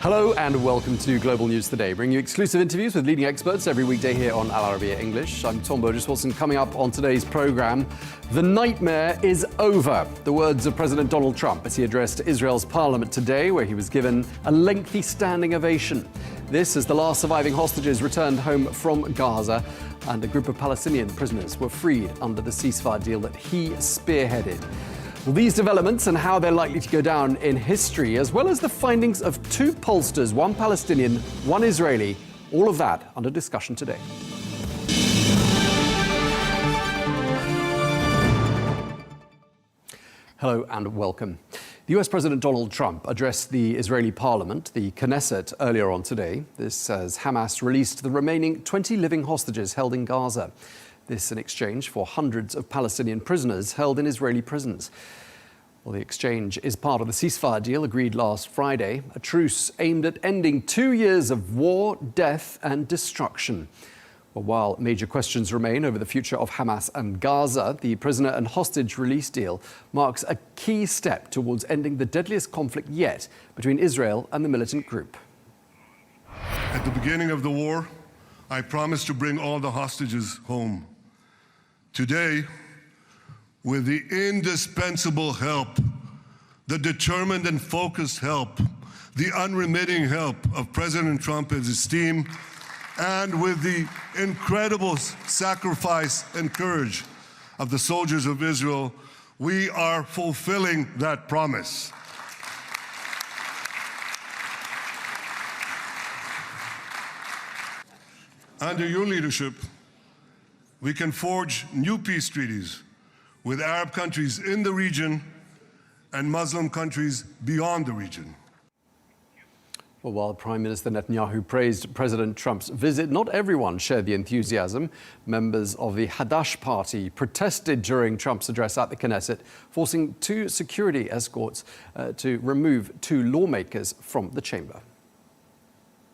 Hello and welcome to Global News Today, bringing you exclusive interviews with leading experts every weekday here on Arabiya English. I'm Tom Burges Watson. Coming up on today's programme, the nightmare is over. The words of President Donald Trump as he addressed Israel's parliament today, where he was given a lengthy standing ovation. This as the last surviving hostages returned home from Gaza and a group of Palestinian prisoners were freed under the ceasefire deal that he spearheaded. Well, these developments and how they're likely to go down in history, as well as the findings of two pollsters, one Palestinian, one Israeli, all of that under discussion today. Hello and welcome. The US President Donald Trump addressed the Israeli parliament, the Knesset, earlier on today. This as Hamas released the remaining 20 living hostages held in Gaza. This in exchange for hundreds of Palestinian prisoners held in Israeli prisons. Well, the exchange is part of the ceasefire deal agreed last Friday, a truce aimed at ending 2 years of war, death and destruction. Well, while major questions remain over the future of Hamas and Gaza, the prisoner and hostage release deal marks a key step towards ending the deadliest conflict yet between Israel and the militant group. At the beginning of the war, I promised to bring all the hostages home. Today, with the indispensable help, the determined and focused help, the unremitting help of President Trump and his team, and with the incredible sacrifice and courage of the soldiers of Israel, we are fulfilling that promise. Under your leadership, we can forge new peace treaties with Arab countries in the region and Muslim countries beyond the region. Well, while Prime Minister Netanyahu praised President Trump's visit, not everyone shared the enthusiasm. Members of the Hadash party protested during Trump's address at the Knesset, forcing two security escorts to remove two lawmakers from the chamber.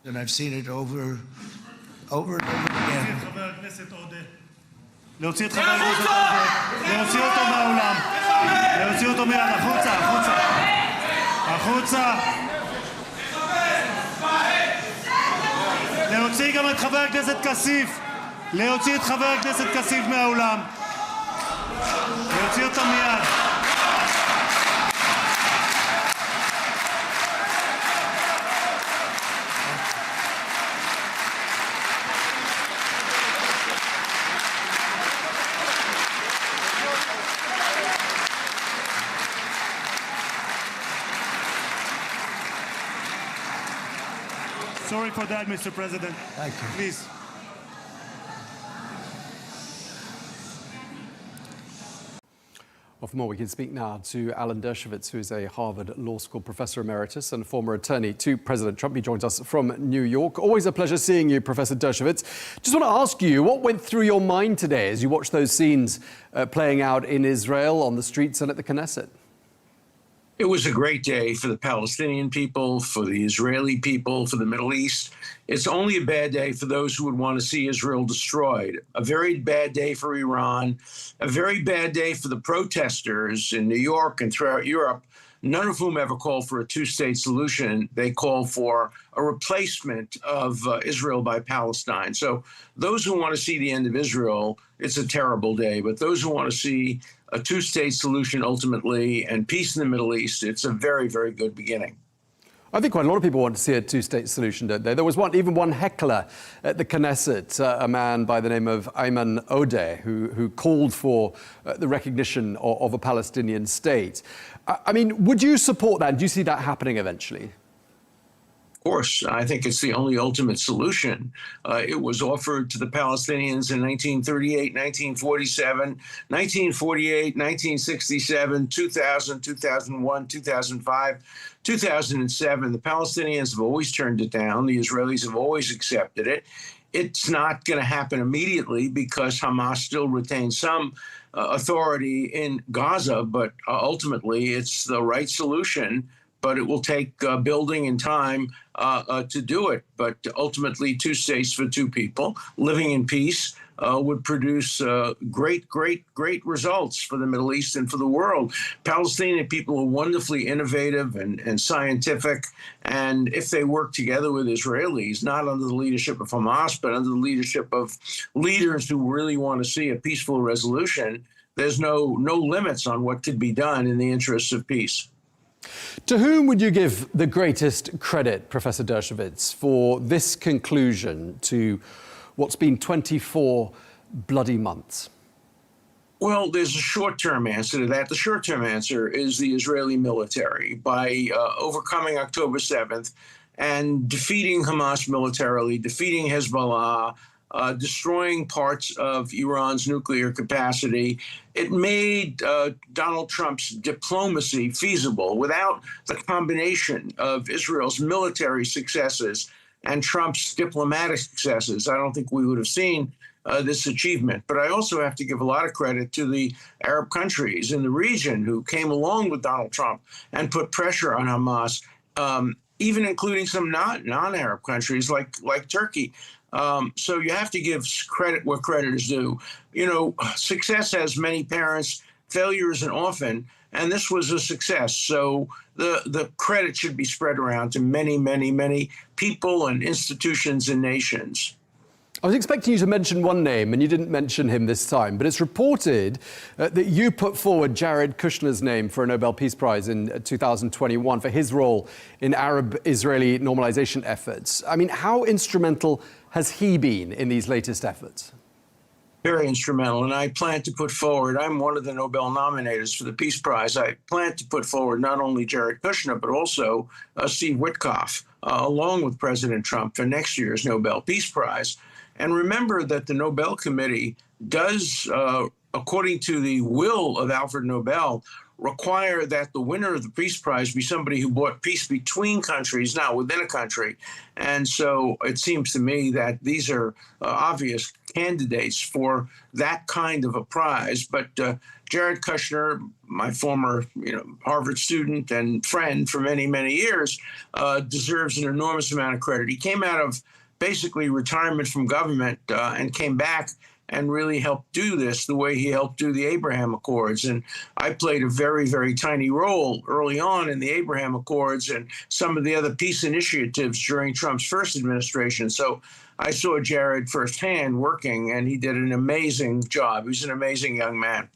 And I've seen it over and over again. להוציא את חבר הכנסת עודה, להוציא אותו מהאולם, להוציא אותו מיד, החוצה, החוצה, החוצה. להוציא גם את חבר הכנסת כסיף, להוציא את חבר הכנסת כסיף מהאולם, להוציא אותו מיד. Sorry for that, Mr. President. Thank you. Please. Well, for more, we can speak now to Alan Dershowitz, who is a Harvard Law School professor emeritus and former attorney to President Trump. He joins us from New York. Always a pleasure seeing you, Professor Dershowitz. Just want to ask you, what went through your mind today as you watched those scenes playing out in Israel, on the streets and at the Knesset? It was a great day for the Palestinian people, for the Israeli people, for the Middle East. It's only a bad day for those who would want to see Israel destroyed. A very bad day for Iran, a very bad day for the protesters in New York and throughout Europe, none of whom ever called for a two-state solution. They call for a replacement of Israel by Palestine. So those who want to see the end of Israel, it's a terrible day. But those who want to see a two-state solution ultimately and peace in the Middle East, it's a very, very good beginning. I think quite a lot of people want to see a two-state solution, don't they? There was even one heckler at the Knesset, a man by the name of Ayman Odeh, who called for the recognition of a Palestinian state. I mean, would you support that? Do you see that happening eventually? Of course, I think it's the only ultimate solution. It was offered to the Palestinians in 1938, 1947, 1948, 1967, 2000, 2001, 2005, 2007. The Palestinians have always turned it down. The Israelis have always accepted it. It's not going to happen immediately because Hamas still retains some authority in Gaza, but ultimately it's the right solution. But it will take building and time to do it. But ultimately, two states for two people, living in peace, would produce great results for the Middle East and for the world. Palestinian people are wonderfully innovative and scientific, and if they work together with Israelis, not under the leadership of Hamas, but under the leadership of leaders who really want to see a peaceful resolution, there's no limits on what could be done in the interests of peace. To whom would you give the greatest credit, Professor Dershowitz, for this conclusion to what's been 24 bloody months? Well, there's a short-term answer to that. The short-term answer is the Israeli military. By overcoming October 7th and defeating Hamas militarily, defeating Hezbollah, destroying parts of Iran's nuclear capacity, it made Donald Trump's diplomacy feasible. Without the combination of Israel's military successes and Trump's diplomatic successes, I don't think we would have seen this achievement. But I also have to give a lot of credit to the Arab countries in the region who came along with Donald Trump and put pressure on Hamas, even including some non-Arab countries like Turkey. So you have to give credit where credit is due. You know, success has many parents, failure is an orphan, and this was a success. So the credit should be spread around to many people and institutions and nations. I was expecting you to mention one name, and you didn't mention him this time, but it's reported that you put forward Jared Kushner's name for a Nobel Peace Prize in 2021 for his role in Arab-Israeli normalization efforts. I mean, how instrumental has he been in these latest efforts? Very instrumental, and I plan to put forward, I'm one of the Nobel nominators for the Peace Prize. I plan to put forward not only Jared Kushner, but also Steve Witkoff, along with President Trump, for next year's Nobel Peace Prize. And remember that the Nobel Committee does, according to the will of Alfred Nobel, require that the winner of the Peace Prize be somebody who brought peace between countries, not within a country. And so it seems to me that these are obvious candidates for that kind of a prize. But Jared Kushner, my former Harvard student and friend for many years, deserves an enormous amount of credit. He came out of basically retirement from government and came back and really helped do this the way he helped do the Abraham Accords. And I played a very tiny role early on in the Abraham Accords and some of the other peace initiatives during Trump's first administration. So I saw Jared firsthand working, and he did an amazing job. He's an amazing young man.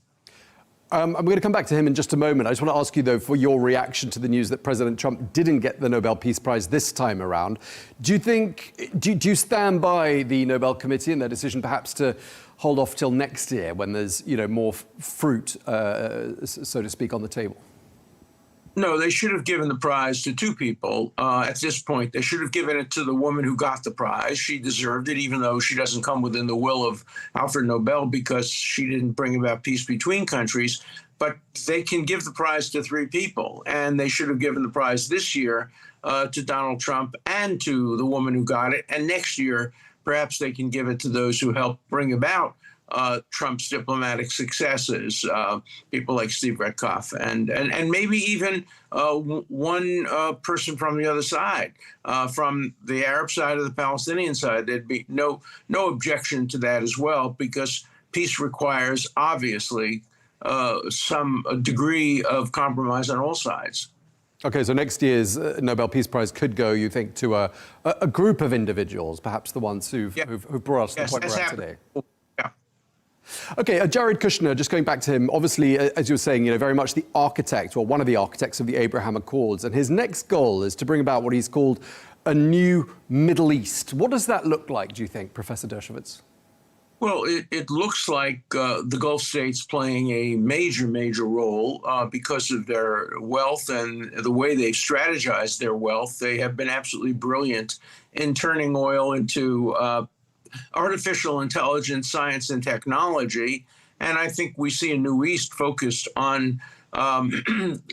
I'm going to come back to him in just a moment. I just want to ask you, though, for your reaction to the news that President Trump didn't get the Nobel Peace Prize this time around. Do you stand by the Nobel Committee and their decision perhaps to hold off till next year when there's, more fruit, so to speak, on the table? No, they should have given the prize to two people at this point. They should have given it to the woman who got the prize. She deserved it, even though she doesn't come within the will of Alfred Nobel because she didn't bring about peace between countries. But they can give the prize to three people, and they should have given the prize this year to Donald Trump and to the woman who got it. And next year, perhaps they can give it to those who helped bring about Trump's diplomatic successes, people like Steve Witkoff, and maybe even one person from the other side, from the Arab side or the Palestinian side. There'd be no objection to that as well, because peace requires, obviously, some degree of compromise on all sides. OK, so next year's Nobel Peace Prize could go, you think, to a group of individuals, perhaps the ones who've brought us to the point we're at today. OK, Jared Kushner, just going back to him, obviously, as you were saying, very much the architect, or one of the architects of the Abraham Accords. And his next goal is to bring about what he's called a new Middle East. What does that look like, do you think, Professor Dershowitz? Well, it looks like the Gulf states playing a major role because of their wealth and the way they've strategized their wealth. They have been absolutely brilliant in turning oil into artificial intelligence, science, and technology. And I think we see a new East focused on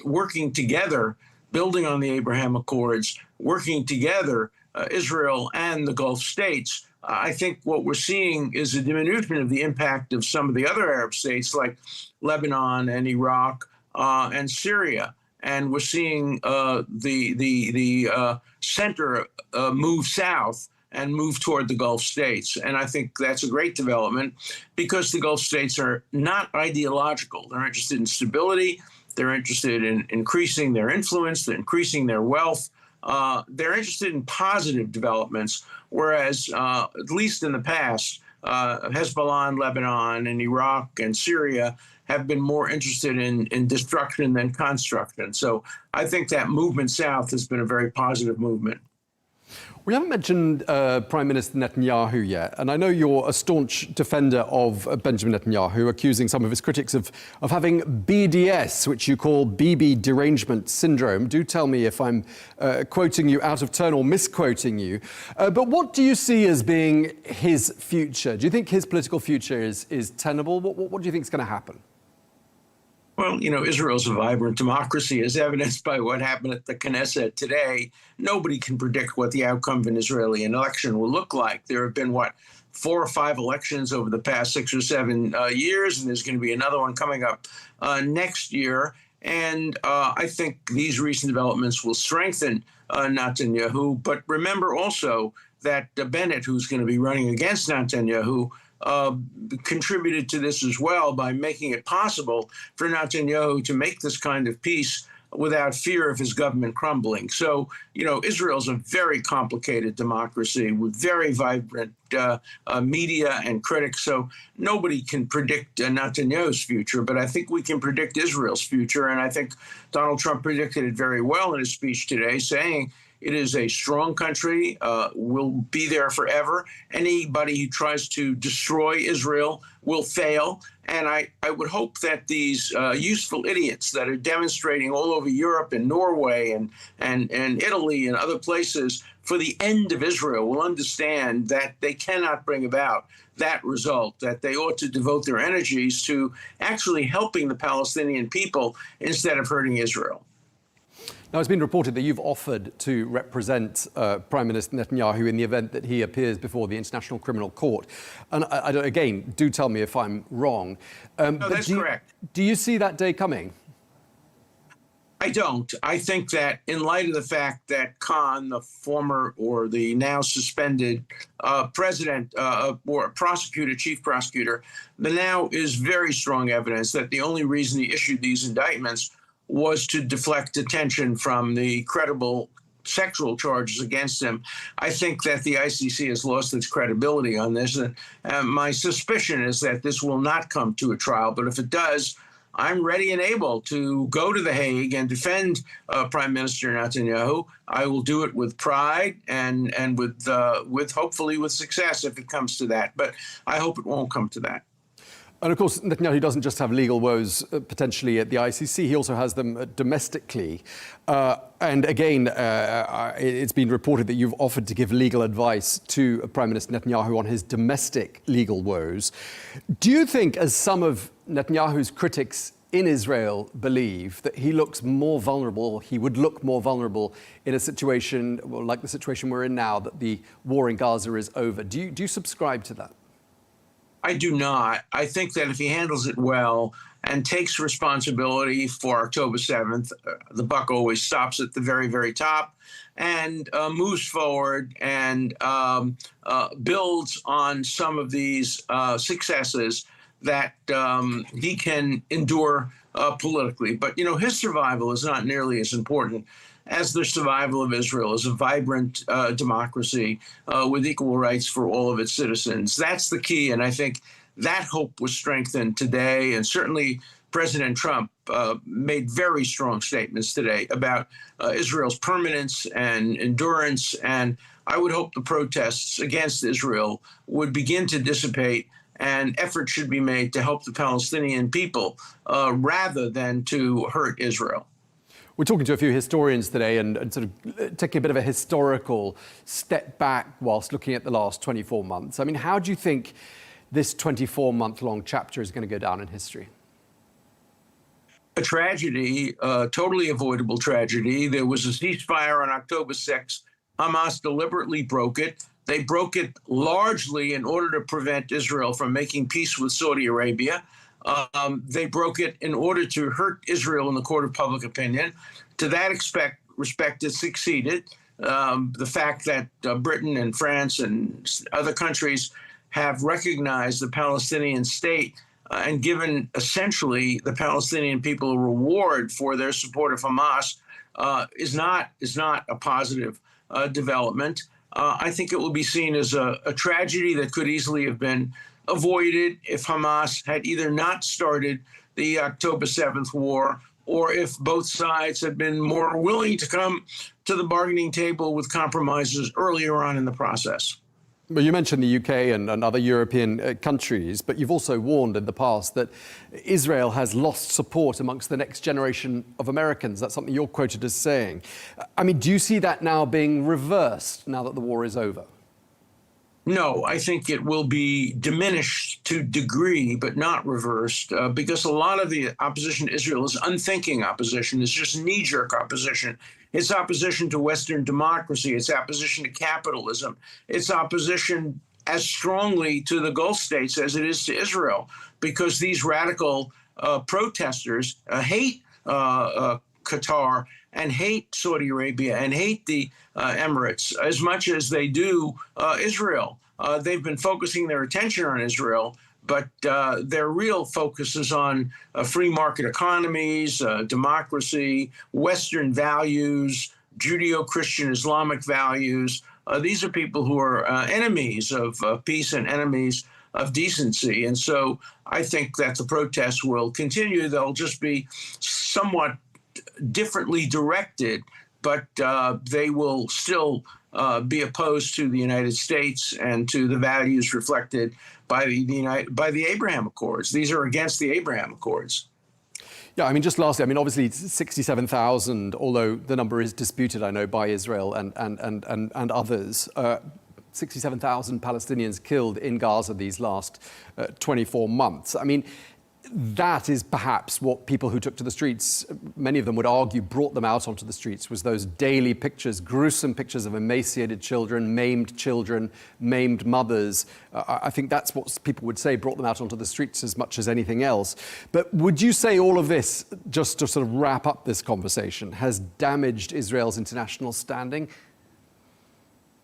working together, building on the Abraham Accords, working together, Israel and the Gulf states. I think what we're seeing is a diminution of the impact of some of the other Arab states like Lebanon and Iraq and Syria. And we're seeing the center move south. and move toward the Gulf states. And I think that's a great development because the Gulf states are not ideological. They're interested in stability. They're interested in increasing their influence, they're increasing their wealth. They're interested in positive developments, whereas, at least in the past, Hezbollah in Lebanon and Iraq and Syria have been more interested in destruction than construction. So I think that movement south has been a very positive movement. We haven't mentioned Prime Minister Netanyahu yet, and I know you're a staunch defender of Benjamin Netanyahu, accusing some of his critics of having BDS, which you call Bibi derangement syndrome. Do tell me if I'm quoting you out of turn or misquoting you. But what do you see as being his future? Do you think his political future is tenable? What do you think is going to happen? Well, you know, Israel's a vibrant democracy, as evidenced by what happened at the Knesset today. Nobody can predict what the outcome of an Israeli election will look like. There have been, 4 or 5 elections over the past 6 or 7 years, and there's going to be another one coming up next year. And I think these recent developments will strengthen Netanyahu. But remember also that Bennett, who's going to be running against Netanyahu, contributed to this as well by making it possible for Netanyahu to make this kind of peace without fear of his government crumbling. So, you know, Israel's a very complicated democracy with very vibrant media and critics. So nobody can predict Netanyahu's future, but I think we can predict Israel's future. And I think Donald Trump predicted it very well in his speech today, saying it is a strong country, will be there forever. Anybody who tries to destroy Israel will fail. And I would hope that these useful idiots that are demonstrating all over Europe and Norway and Italy and other places for the end of Israel will understand that they cannot bring about that result, that they ought to devote their energies to actually helping the Palestinian people instead of hurting Israel. Now, it's been reported that you've offered to represent Prime Minister Netanyahu in the event that he appears before the International Criminal Court. And again, do tell me if I'm wrong. No, that's correct. Do you see that day coming? I don't. I think that in light of the fact that Khan, the former or the now suspended president or prosecutor, chief prosecutor, there now is very strong evidence that the only reason he issued these indictments was to deflect attention from the credible sexual charges against him. I think that the ICC has lost its credibility on this. And my suspicion is that this will not come to a trial. But if it does, I'm ready and able to go to The Hague and defend Prime Minister Netanyahu. I will do it with pride and with hopefully with success if it comes to that. But I hope it won't come to that. And of course, Netanyahu doesn't just have legal woes potentially at the ICC, he also has them domestically. And again, it's been reported that you've offered to give legal advice to Prime Minister Netanyahu on his domestic legal woes. Do you think, as some of Netanyahu's critics in Israel believe, that he looks more vulnerable, he would look more vulnerable in a situation like the situation we're in now, that the war in Gaza is over? Do you subscribe to that? I do not. I think that if he handles it well and takes responsibility for October 7th, the buck always stops at the very, very top, and moves forward and builds on some of these successes that he can endure politically. But, you know, his survival is not nearly as important as the survival of Israel as a vibrant democracy with equal rights for all of its citizens. That's the key, and I think that hope was strengthened today. And certainly President Trump made very strong statements today about Israel's permanence and endurance, and I would hope the protests against Israel would begin to dissipate and effort should be made to help the Palestinian people rather than to hurt Israel. We're talking to a few historians today and sort of taking a bit of a historical step back whilst looking at the last 24 months. I mean, how do you think this 24-month-long chapter is going to go down in history? A tragedy, a totally avoidable tragedy. There was a ceasefire on October 6th. Hamas deliberately broke it. They broke it largely in order to prevent Israel from making peace with Saudi Arabia. They broke it in order to hurt Israel in the court of public opinion. To that respect, it succeeded. the fact that Britain and France and other countries have recognized the Palestinian state and given essentially the Palestinian people a reward for their support of Hamas is not a positive development. I think it will be seen as a tragedy that could easily have been avoided if Hamas had either not started the October 7th war, or if both sides had been more willing to come to the bargaining table with compromises earlier on in the process. Well, you mentioned the UK and other European countries, but you've also warned in the past that Israel has lost support amongst the next generation of Americans. That's something you're quoted as saying. I mean, do you see that now being reversed now that the war is over? No, I think it will be diminished to degree, but not reversed, because a lot of the opposition to Israel is unthinking opposition. It's just knee-jerk opposition. It's opposition to Western democracy. It's opposition to capitalism. It's opposition as strongly to the Gulf states as it is to Israel, because these radical protesters hate Qatar and hate Saudi Arabia and hate the Emirates as much as they do Israel. They've been focusing their attention on Israel, but their real focus is on free market economies, democracy, Western values, Judeo-Christian Islamic values. These are people who are enemies of peace and enemies of decency. And so I think that the protests will continue. They'll just be somewhat differently directed, but they will still be opposed to the United States and to the values reflected by the Abraham Accords. These are against the Abraham Accords. Yeah, I mean, just lastly, I mean, obviously 67,000, although the number is disputed, I know, by Israel and others. 67,000 Palestinians killed in Gaza these last 24 months. I mean, that is perhaps what people who took to the streets, many of them would argue, brought them out onto the streets, was those daily pictures, gruesome pictures of emaciated children, maimed mothers. I think that's what people would say brought them out onto the streets as much as anything else. But would you say all of this, just to sort of wrap up this conversation, has damaged Israel's international standing?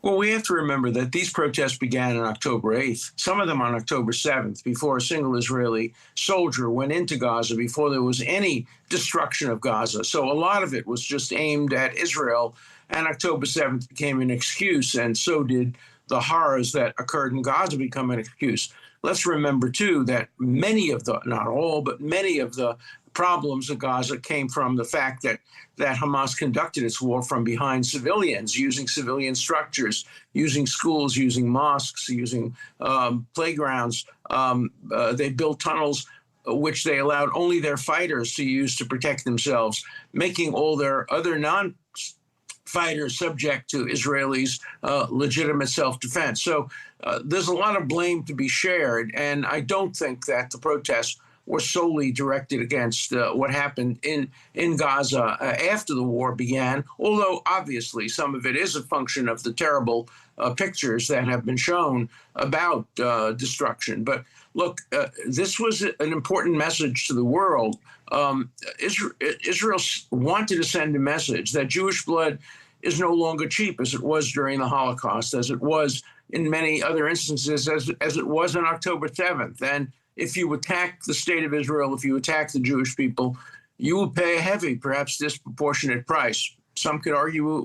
Well, we have to remember that these protests began on October 8th, some of them on October 7th, before a single Israeli soldier went into Gaza, before there was any destruction of Gaza. So a lot of it was just aimed at Israel, and October 7th became an excuse, and so did the horrors that occurred in Gaza become an excuse. Let's remember, too, that many of the, not all, but many of the problems of Gaza came from the fact that Hamas conducted its war from behind civilians, using civilian structures, using schools, using mosques, using playgrounds. They built tunnels which they allowed only their fighters to use to protect themselves, making all their other non-fighters subject to Israelis' legitimate self-defense. So there's a lot of blame to be shared, and I don't think that the protests were solely directed against what happened in Gaza after the war began, although obviously some of it is a function of the terrible pictures that have been shown about destruction. But look, this was an important message to the world. Israel wanted to send a message that Jewish blood is no longer cheap, as it was during the Holocaust, as it was in many other instances, as it was on October 7th. And if you attack the state of Israel, if you attack the Jewish people, you will pay a heavy, perhaps disproportionate price. Some could argue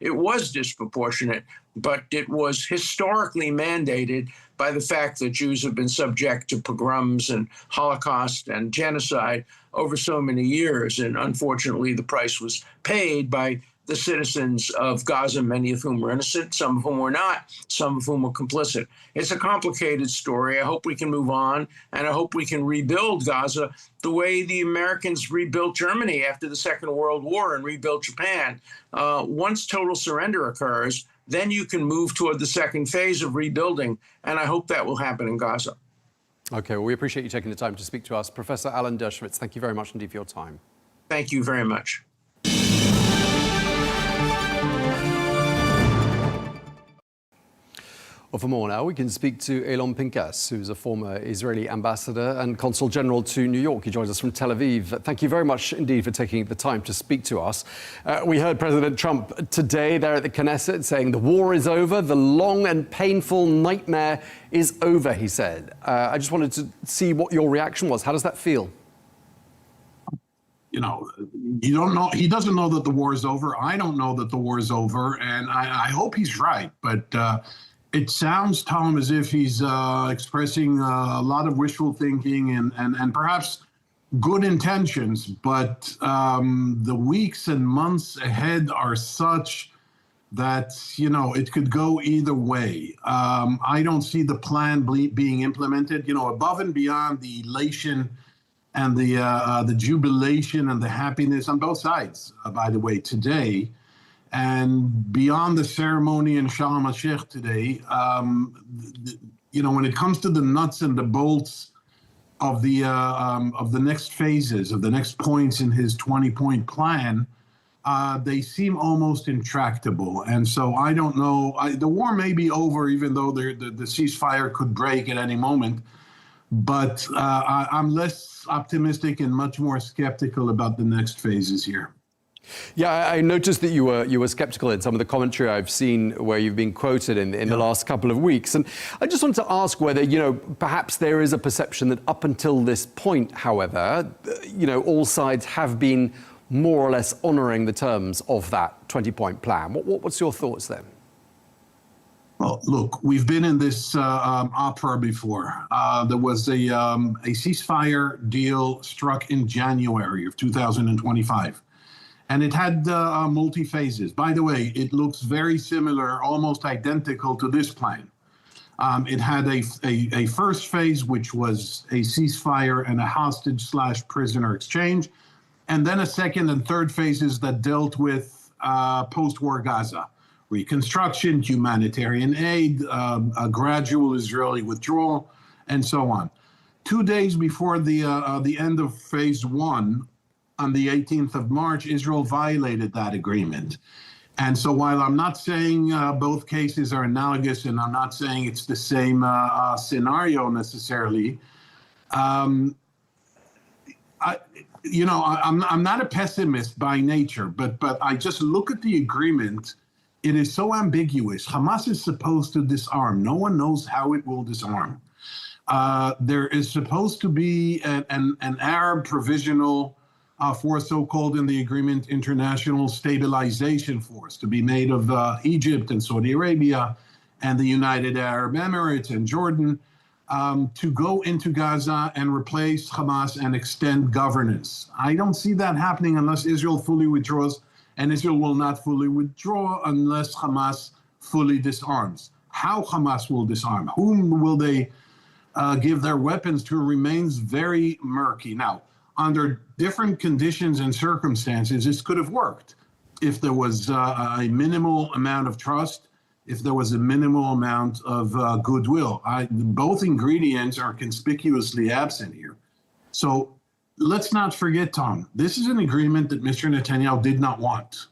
it was disproportionate, but it was historically mandated by the fact that Jews have been subject to pogroms and Holocaust and genocide over so many years. And unfortunately, the price was paid by the citizens of Gaza, many of whom were innocent, some of whom were not, some of whom were complicit. It's a complicated story. I hope we can move on, and I hope we can rebuild Gaza the way the Americans rebuilt Germany after the Second World War and rebuilt Japan. Once total surrender occurs, then you can move toward the second phase of rebuilding, and I hope that will happen in Gaza. Okay, well, we appreciate you taking the time to speak to us. Professor Alan Dershowitz, thank you very much indeed for your time. Thank you very much. Well, for more now, we can speak to Elon, who's a former Israeli ambassador and consul general to New York. He joins us from Tel Aviv. Thank you very much indeed for taking the time to speak to us. We heard President Trump today there at the Knesset saying the war is over, the long and painful nightmare is over, he said. I just wanted to see what your reaction was. How does that feel? You know, you don't know. He doesn't know that the war is over. I don't know that the war is over, and I hope he's right. But it sounds, Tom, as if he's expressing a lot of wishful thinking and perhaps good intentions. But the weeks and months ahead are such that, you know, it could go either way. I don't see the plan being implemented, you know, above and beyond the elation and the jubilation and the happiness on both sides, by the way, today. And beyond the ceremony in Sharm el-Sheikh today, you know, when it comes to the nuts and the bolts of the next phases, of the next points in his 20-point plan, they seem almost intractable. And so I don't know. The war may be over, even though the ceasefire could break at any moment. But I'm less optimistic and much more skeptical about the next phases here. Yeah, I noticed that you were skeptical in some of the commentary I've seen where you've been quoted in the last couple of weeks. And I just want to ask whether, you know, perhaps there is a perception that up until this point, however, you know, all sides have been more or less honouring the terms of that 20-point plan. What's your thoughts then? Well, look, we've been in this opera before. There was a ceasefire deal struck in January of 2025. And it had multi-phases. By the way, it looks very similar, almost identical to this plan. It had a first phase, which was a ceasefire and a hostage/prisoner exchange, and then a second and third phases that dealt with post-war Gaza, reconstruction, humanitarian aid, a gradual Israeli withdrawal, and so on. 2 days before the end of phase one, on the 18th of March, Israel violated that agreement. And so while I'm not saying both cases are analogous and I'm not saying it's the same scenario necessarily, I'm not a pessimist by nature, but I just look at the agreement. It is so ambiguous. Hamas is supposed to disarm. No one knows how it will disarm. There is supposed to be an Arab provisional force, so-called in the agreement, international stabilization force, to be made of Egypt and Saudi Arabia and the United Arab Emirates and Jordan, to go into Gaza and replace Hamas and extend governance. I don't see that happening unless Israel fully withdraws, and Israel will not fully withdraw unless Hamas fully disarms. How Hamas will disarm, whom will they give their weapons to, remains very murky. Now, under different conditions and circumstances, this could have worked. If there was a minimal amount of trust, if there was a minimal amount of goodwill. Both ingredients are conspicuously absent here. So let's not forget, Tom, this is an agreement that Mr. Netanyahu did not want.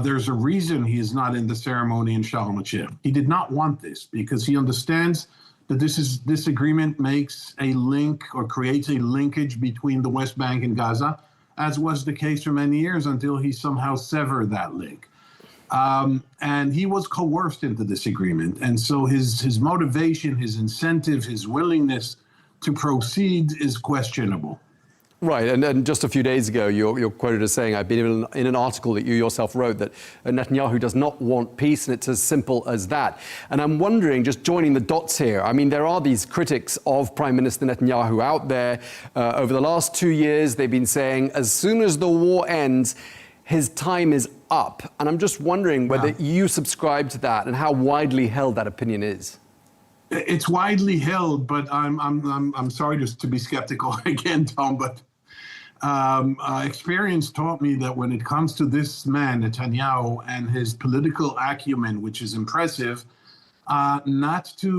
There's a reason he is not in the ceremony in Sharm el-Sheikh. He did not want this because he understands that this agreement makes a link or creates a linkage between the West Bank and Gaza, as was the case for many years until he somehow severed that link. And he was coerced into this agreement. And so his motivation, his incentive, his willingness to proceed is questionable. Right, and just a few days ago, you're quoted as saying, I've been in an article that you yourself wrote, that Netanyahu does not want peace, and it's as simple as that. And I'm wondering, just joining the dots here, I mean, there are these critics of Prime Minister Netanyahu out there. Over the last 2 years, they've been saying, as soon as the war ends, his time is up. And I'm just wondering whether you subscribe to that and how widely held that opinion is. It's widely held, but I'm sorry just to be skeptical again, Tom, but experience taught me that when it comes to this man, Netanyahu, and his political acumen, which is impressive, not to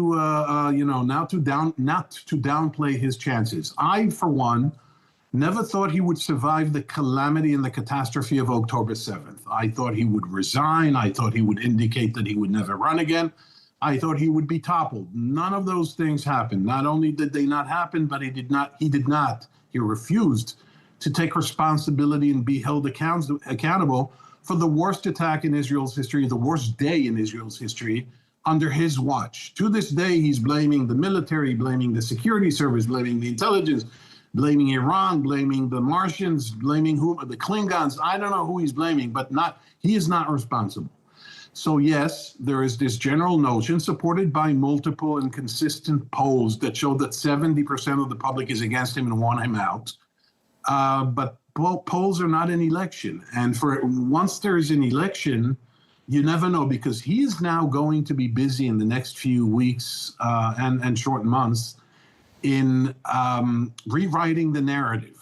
downplay his chances. I, for one, never thought he would survive the calamity and the catastrophe of October 7th. I thought he would resign. I thought he would indicate that he would never run again. I thought he would be toppled. None of those things happened. Not only did they not happen, but he refused to take responsibility and be held accountable for the worst attack in Israel's history, the worst day in Israel's history, under his watch. To this day, he's blaming the military, blaming the security service, blaming the intelligence, blaming Iran, blaming the Martians, blaming the Klingons. I don't know who he's blaming, but he is not responsible. So yes, there is this general notion supported by multiple and consistent polls that show that 70% of the public is against him and want him out. But polls are not an election. And once there is an election, you never know, because he is now going to be busy in the next few weeks and short months in rewriting the narrative.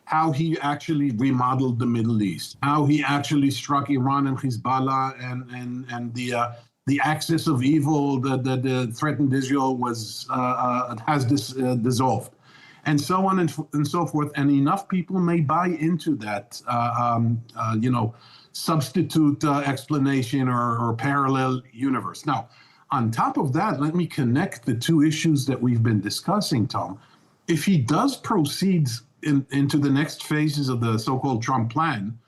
How he actually remodeled the Middle East, how he actually struck Iran and Hezbollah, and the axis of evil that threatened Israel has dissolved, and so on and so forth. And enough people may buy into that, substitute explanation or parallel universe. Now, on top of that, let me connect the two issues that we've been discussing, Tom. If he does proceed into the next phases of the so-called Trump plan,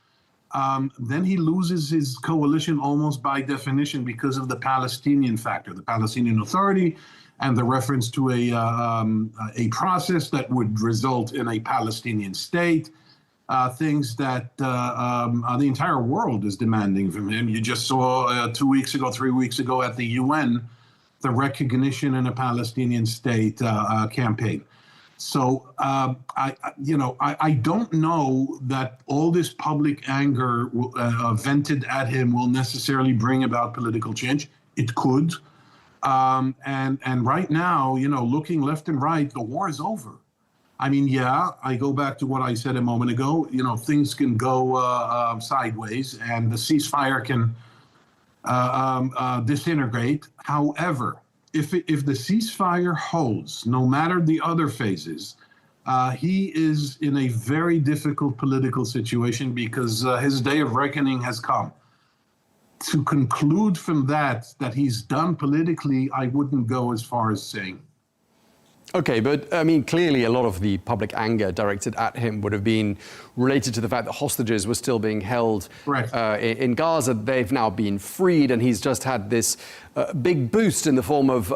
then he loses his coalition almost by definition because of the Palestinian factor, the Palestinian Authority, and the reference to a process that would result in a Palestinian state, things that the entire world is demanding from him. You just saw 3 weeks ago at the UN, the recognition in a Palestinian state campaign. So I don't know that all this public anger vented at him will necessarily bring about political change. It could, and right now, looking left and right, the war is over. I mean, yeah, I go back to what I said a moment ago. Things can go sideways, and the ceasefire can disintegrate. However, if the ceasefire holds, no matter the other phases, he is in a very difficult political situation because his day of reckoning has come. To conclude from that he's done politically, I wouldn't go as far as saying. Okay, but I mean, clearly a lot of the public anger directed at him would have been related to the fact that hostages were still being held in Gaza. They've now been freed, and he's just had this big boost in the form of,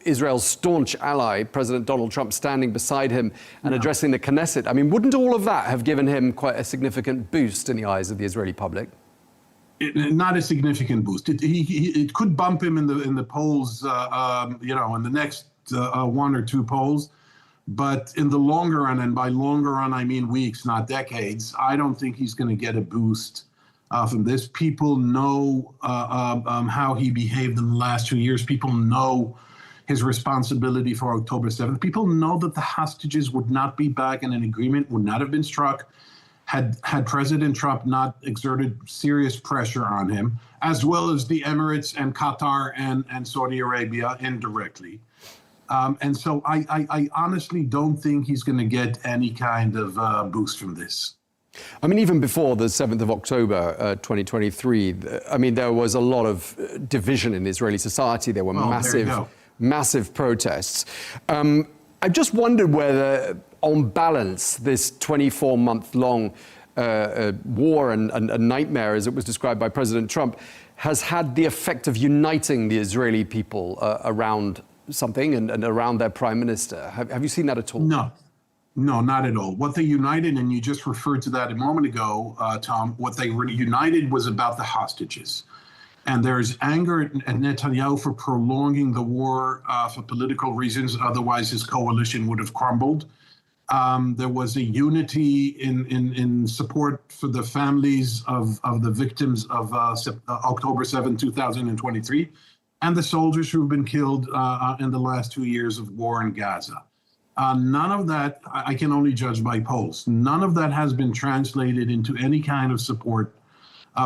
Israel's staunch ally, President Donald Trump, standing beside him and addressing the Knesset. I mean, wouldn't all of that have given him quite a significant boost in the eyes of the Israeli public? Not a significant boost. It could bump him in the polls, in the next 1 or 2 polls, but in the longer run, and by longer run I mean weeks, not decades, I don't think he's going to get a boost from this. People know how he behaved in the last 2 years. People know his responsibility for October 7th. People know that the hostages would not be back and an agreement would not have been struck had President Trump not exerted serious pressure on him, as well as the Emirates and Qatar and Saudi Arabia indirectly. And so I honestly don't think he's going to get any kind of boost from this. I mean, even before the 7th of October, 2023, I mean, there was a lot of division in Israeli society. There were massive protests. I just wondered whether, on balance, this 24-month-long war and nightmare, as it was described by President Trump, has had the effect of uniting the Israeli people around something and around their prime minister. Have you seen that at all? No, not at all. What they united, and you just referred to that a moment ago, Tom, what they united was about the hostages. And there's anger at Netanyahu for prolonging the war for political reasons. Otherwise, his coalition would have crumbled. There was a unity in support for the families of the victims of October 7, 2023. And the soldiers who've been killed in the last 2 years of war in Gaza. None of that, I can only judge by polls, none of that has been translated into any kind of support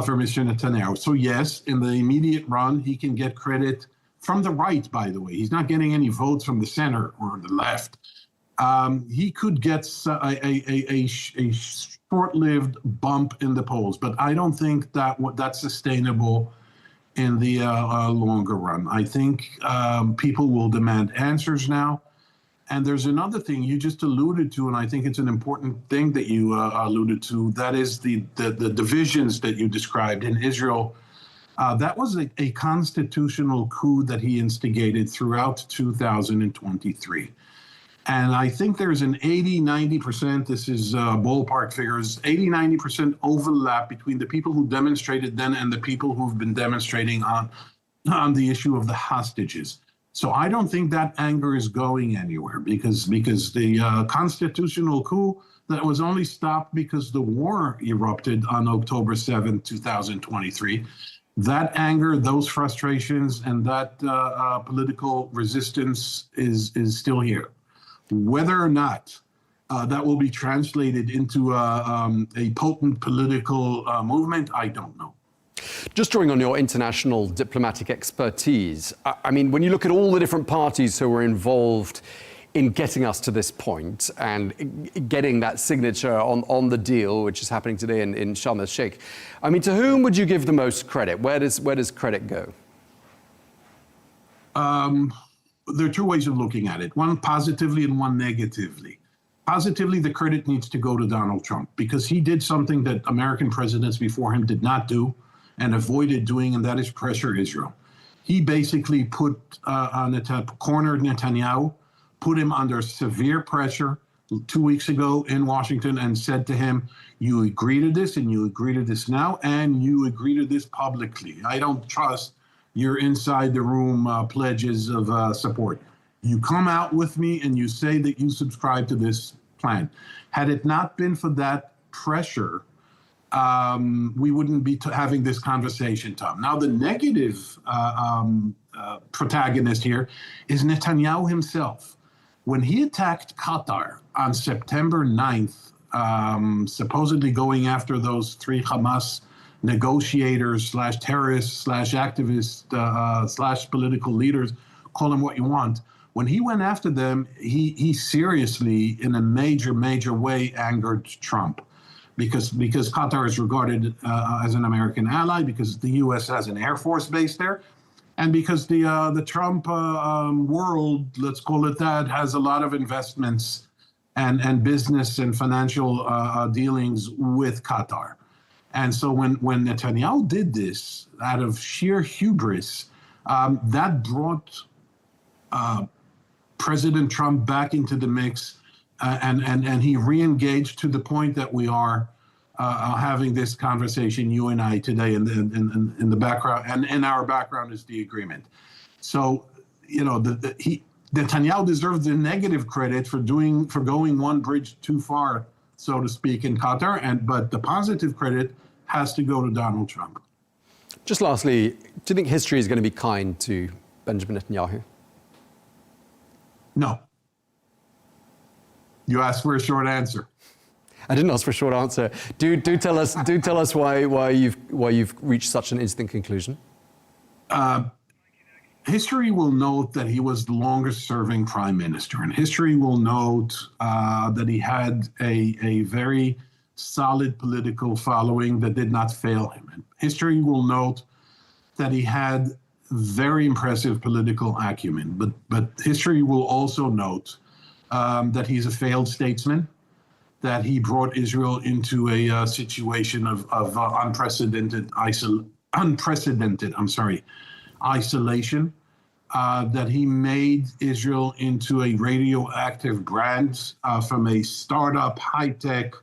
for Mr. Netanyahu. So yes, in the immediate run, he can get credit from the right, by the way. He's not getting any votes from the center or the left. He could get a short-lived bump in the polls, but I don't think that's sustainable in the longer run. I think people will demand answers now. And there's another thing you just alluded to, and I think it's an important thing that you alluded to. That is the divisions that you described in Israel. That was a constitutional coup that he instigated throughout 2023. And I think there's an 80-90%, this is ballpark figures, 80-90% overlap between the people who demonstrated then and the people who've been demonstrating on the issue of the hostages. So I don't think that anger is going anywhere because the constitutional coup that was only stopped because the war erupted on October 7, 2023, that anger, those frustrations, and that political resistance is still here. Whether or not that will be translated into a potent political movement, I don't know. Just drawing on your international diplomatic expertise, I mean, when you look at all the different parties who were involved in getting us to this point and getting that signature on the deal, which is happening today in Sharm el-Sheikh, I mean, to whom would you give the most credit? Where does credit go? There are two ways of looking at it, one positively and one negatively. Positively, the credit needs to go to Donald Trump because he did something that American presidents before him did not do and avoided doing, and that is pressure Israel. He basically cornered Netanyahu, put him under severe pressure 2 weeks ago in Washington and said to him, you agree to this and you agree to this now and you agree to this publicly. I don't trust your inside the room pledges of support. You come out with me and you say that you subscribe to this plan. Had it not been for that pressure, we wouldn't be having this conversation, Tom. Now, the negative protagonist here is Netanyahu himself. When he attacked Qatar on September 9th, supposedly going after those 3 Hamas negotiators / terrorists / activists / political leaders, call them what you want. When he went after them, he seriously, in a major way, angered Trump. Because Qatar is regarded as an American ally, because the U.S. has an Air Force base there, and because the Trump world, let's call it that, has a lot of investments and business and financial dealings with Qatar. And so when Netanyahu did this out of sheer hubris, that brought President Trump back into the mix. And he re-engaged to the point that we are having this conversation, you and I, today, in the background, and in our background is the agreement. So, you know, Netanyahu deserves the negative credit for going one bridge too far, so to speak, in Qatar, but the positive credit has to go to Donald Trump. Just lastly, do you think history is going to be kind to Benjamin Netanyahu? No. You asked for a short answer. I didn't ask for a short answer. Do tell us why you've reached such an instant conclusion. History will note that he was the longest-serving prime minister, and history will note that he had a very solid political following that did not fail him. And history will note that he had very impressive political acumen, but history will also note that he's a failed statesman, that he brought Israel into a situation of unprecedented isolation, that he made Israel into a radioactive brand from a startup, high-tech,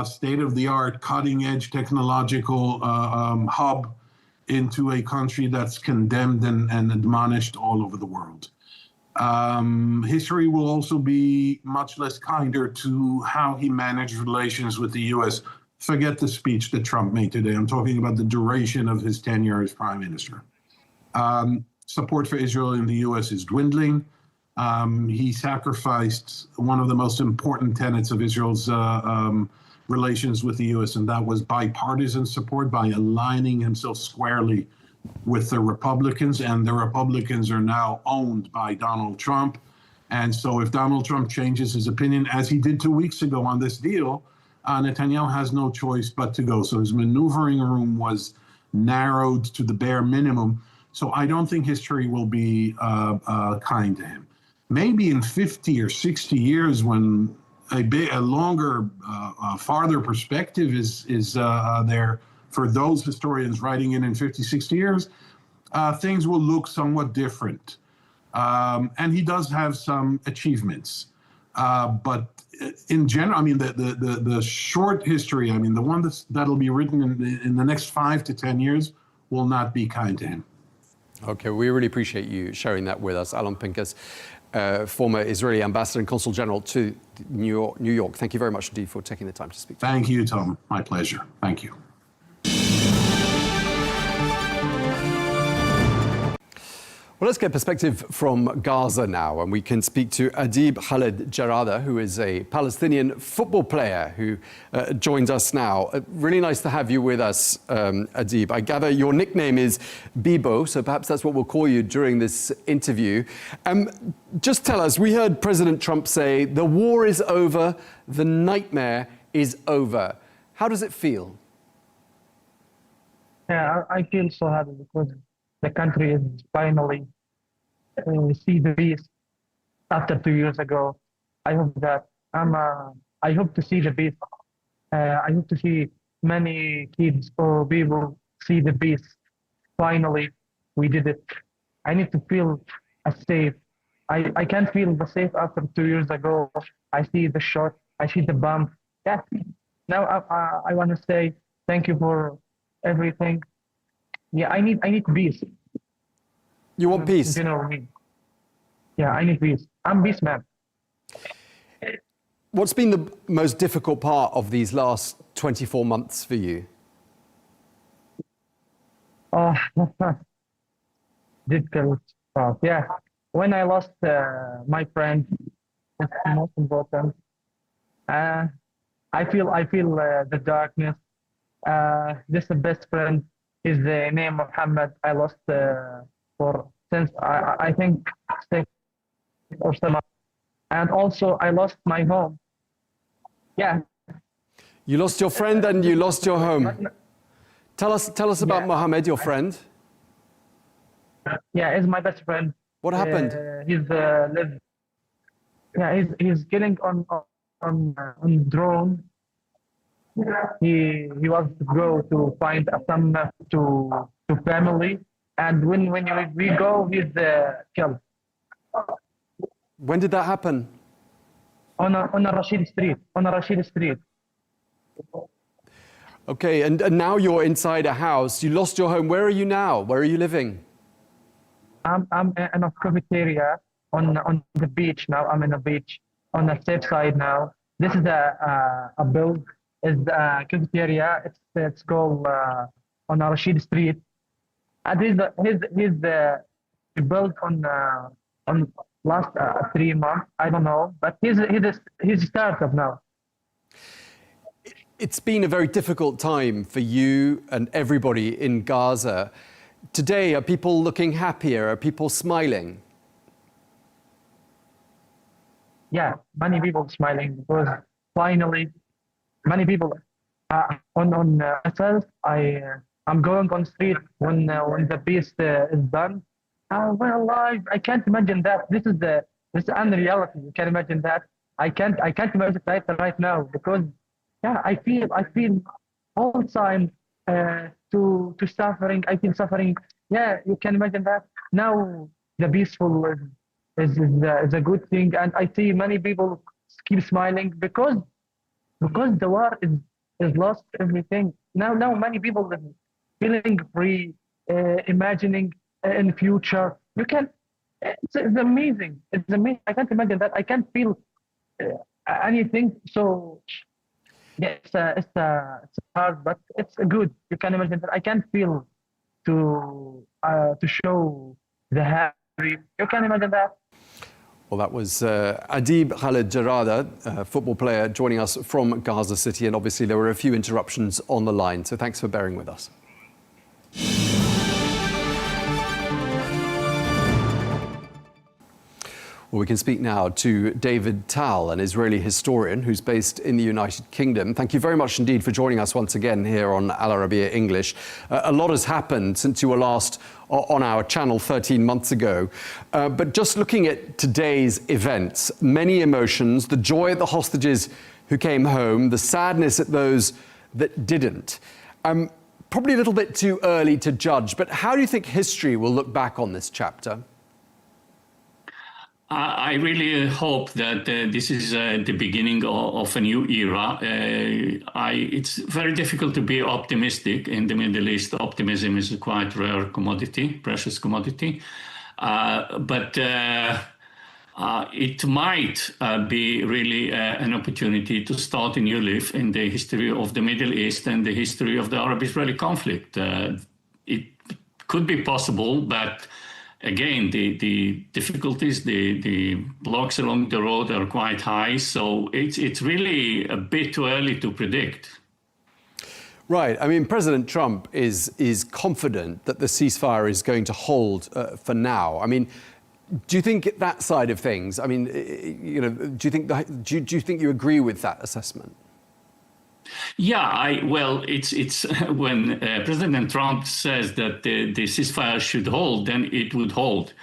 state-of-the-art, cutting-edge technological hub into a country that's condemned and admonished all over the world. History will also be much less kinder to how he managed relations with the U.S. Forget the speech that Trump made today. I'm talking about the duration of his tenure as prime minister. Support for Israel in the U.S. is dwindling. He sacrificed one of the most important tenets of Israel's relations with the U.S., and that was bipartisan support by aligning himself squarely with the Republicans, and the Republicans are now owned by Donald Trump. And so if Donald Trump changes his opinion, as he did 2 weeks ago on this deal, Netanyahu has no choice but to go. So his maneuvering room was narrowed to the bare minimum. So I don't think history will be kind to him. Maybe in 50 or 60 years, when a longer, farther perspective is there for those historians writing in 50, 60 years, things will look somewhat different. And he does have some achievements. But in general, I mean, the short history, I mean, the one that'll be written in the next 5 to 10 years will not be kind to him. Okay, we really appreciate you sharing that with us. Alon Pincus, former Israeli ambassador and consul general to New York. Thank you very much indeed for taking the time to speak to us. Thank you, Tom. My pleasure. Thank you. Well, let's get perspective from Gaza now, and we can speak to Adib Khaled Jarada, who is a Palestinian football player who joins us now. Really nice to have you with us, Adib. I gather your nickname is Bibo, so perhaps that's what we'll call you during this interview. Just tell us, we heard President Trump say, the war is over, the nightmare is over. How does it feel? Yeah, I feel so happy because the country is finally see the peace after 2 years ago. I hope that I hope to see the peace. I hope to see many kids or people see the peace. Finally, we did it. I need to feel safe. I can't feel the safe after 2 years ago. I see the shot. I see the bomb. Yeah. Now I want to say thank you for everything. Yeah, I need peace. You want peace? You know me. Yeah, I need peace. I'm peace man. What's been the most difficult part of these last 24 months for you? Oh, difficult part. Yeah, when I lost my friend, it's the most important. I feel the darkness. This is the best friend. His name Muhammad. I lost since I think 6 or 7, and also I lost my home. Yeah. You lost your friend and you lost your home. Tell us about Mohammed, your friend. Yeah, he's my best friend. What happened? He's getting on drone. He wants to go to find some to family, and when we go, he's killed. When did that happen? On a Rashid Street. On a Rashid Street. Okay, and now you're inside a house. You lost your home. Where are you now? Where are you living? I'm in a cafeteria on the beach now. I'm in a beach on the safe side now. This is a build. Is a cafeteria. It's called on a Rashid Street. And he's built on last 3 months. I don't know, but he's startup now. It's been a very difficult time for you and everybody in Gaza. Today, are people looking happier? Are people smiling? Yeah, many people smiling because finally, many people on myself. I'm going on street when the peace is done. We're alive. I can't imagine that. This is unreality. You can imagine that. I can't imagine that right now because yeah, I feel all the time to suffering. I feel suffering. Yeah, you can imagine that. Now the peaceful is a good thing, and I see many people keep smiling because the war is lost everything. Now many people are feeling free, imagining in the future. It's amazing. It's amazing. I can't imagine that. I can't feel anything. So yeah, it's hard, but it's good. You can imagine that. I can't feel to show the happy. You can imagine that. Well, that was Adib Khaled Jarada, a football player, joining us from Gaza City. And obviously, there were a few interruptions on the line. So thanks for bearing with us. Well, Well, we can speak now to David Tal, an Israeli historian who's based in the United Kingdom. Thank you very much indeed for joining us once again here on Arabiya English. A lot has happened since you were last on our channel 13 months ago. But just looking at today's events, many emotions, the joy at the hostages who came home, the sadness at those that didn't. Probably a little bit too early to judge, but how do you think history will look back on this chapter? I really hope that this is the beginning of a new era. It's very difficult to be optimistic in the Middle East. Optimism is a quite rare commodity, precious commodity. But it might be really an opportunity to start a new leaf in the history of the Middle East and the history of the Arab-Israeli conflict. It could be possible, but again, the difficulties, the blocks along the road are quite high, so it's really a bit too early to predict. Right. I mean, President Trump is confident that the ceasefire is going to hold for now. I mean, do you think that side of things? I mean, you know, do you think you agree with that assessment? Yeah, well, it's when President Trump says that the ceasefire should hold, then it would hold.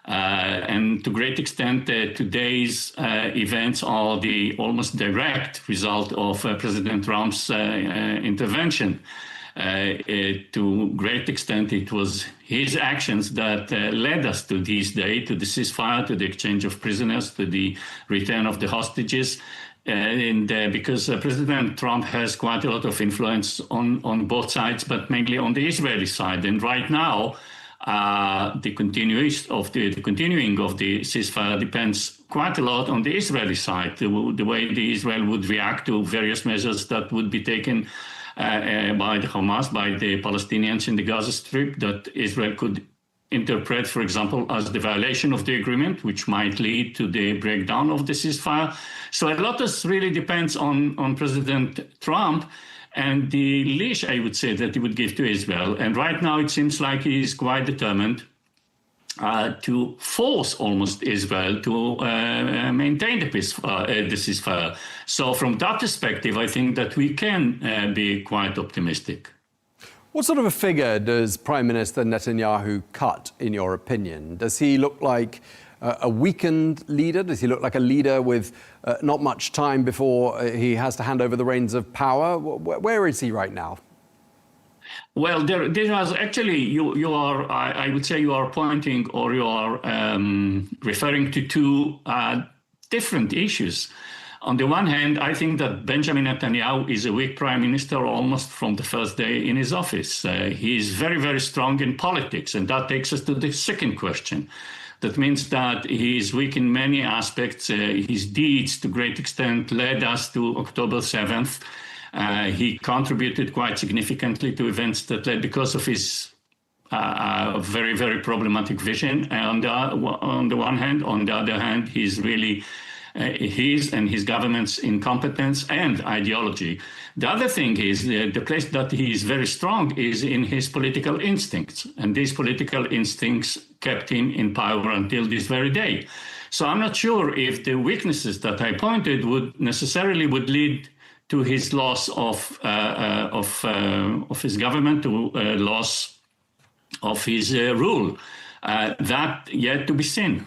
And to a great extent, today's events are the almost direct result of President Trump's intervention. To a great extent, it was his actions that led us to this day, to the ceasefire, to the exchange of prisoners, to the return of the hostages. And because President Trump has quite a lot of influence on both sides, but mainly on the Israeli side. And right now, the continuing of the ceasefire depends quite a lot on the Israeli side, the way Israel would react to various measures that would be taken by the Hamas, by the Palestinians in the Gaza Strip, that Israel could interpret, for example, as the violation of the agreement, which might lead to the breakdown of the ceasefire. So a lot really depends on President Trump and the leash, I would say, that he would give to Israel. And right now it seems like he is quite determined to force almost Israel to maintain the ceasefire. So from that perspective, I think that we can be quite optimistic. What sort of a figure does Prime Minister Netanyahu cut, in your opinion? Does he look like a weakened leader? Does he look like a leader with not much time before he has to hand over the reins of power? Where is he right now? Well, there was actually, you are, I would say you are pointing or you are referring to two different issues. On the one hand, I think that Benjamin Netanyahu is a weak prime minister almost from the first day in his office. He is very, very strong in politics. And that takes us to the second question. That means that he is weak in many aspects. His deeds, to a great extent, led us to October 7th. He contributed quite significantly to events that led because of his very, very problematic vision on the one hand. On the other hand, he's really his and his government's incompetence and ideology. The other thing is the place that he is very strong is in his political instincts. And these political instincts kept him in power until this very day. So I'm not sure if the weaknesses that I pointed would necessarily lead to his loss of his government, to loss of his rule. That yet to be seen.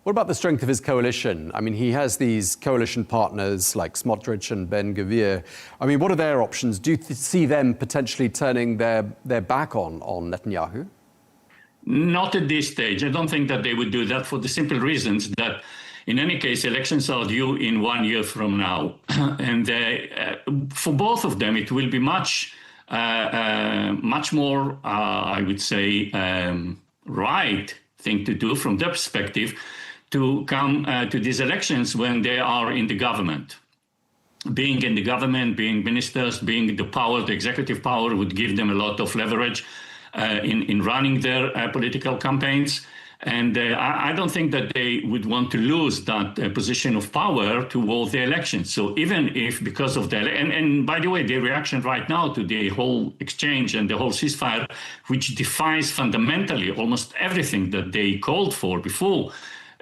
What about the strength of his coalition? I mean, he has these coalition partners like Smotrich and Ben-Gvir. I mean, what are their options? Do you see them potentially turning their back on Netanyahu? Not at this stage. I don't think that they would do that for the simple reasons that, in any case, elections are due in 1 year from now. And for both of them, it will be much more, I would say, right thing to do from their perspective to come to these elections when they are in the government. Being in the government, being ministers, being the power, the executive power would give them a lot of leverage in running their political campaigns. And I don't think that they would want to lose that position of power toward the election. So even if because of that, and by the way, the reaction right now to the whole exchange and the whole ceasefire, which defies fundamentally almost everything that they called for before,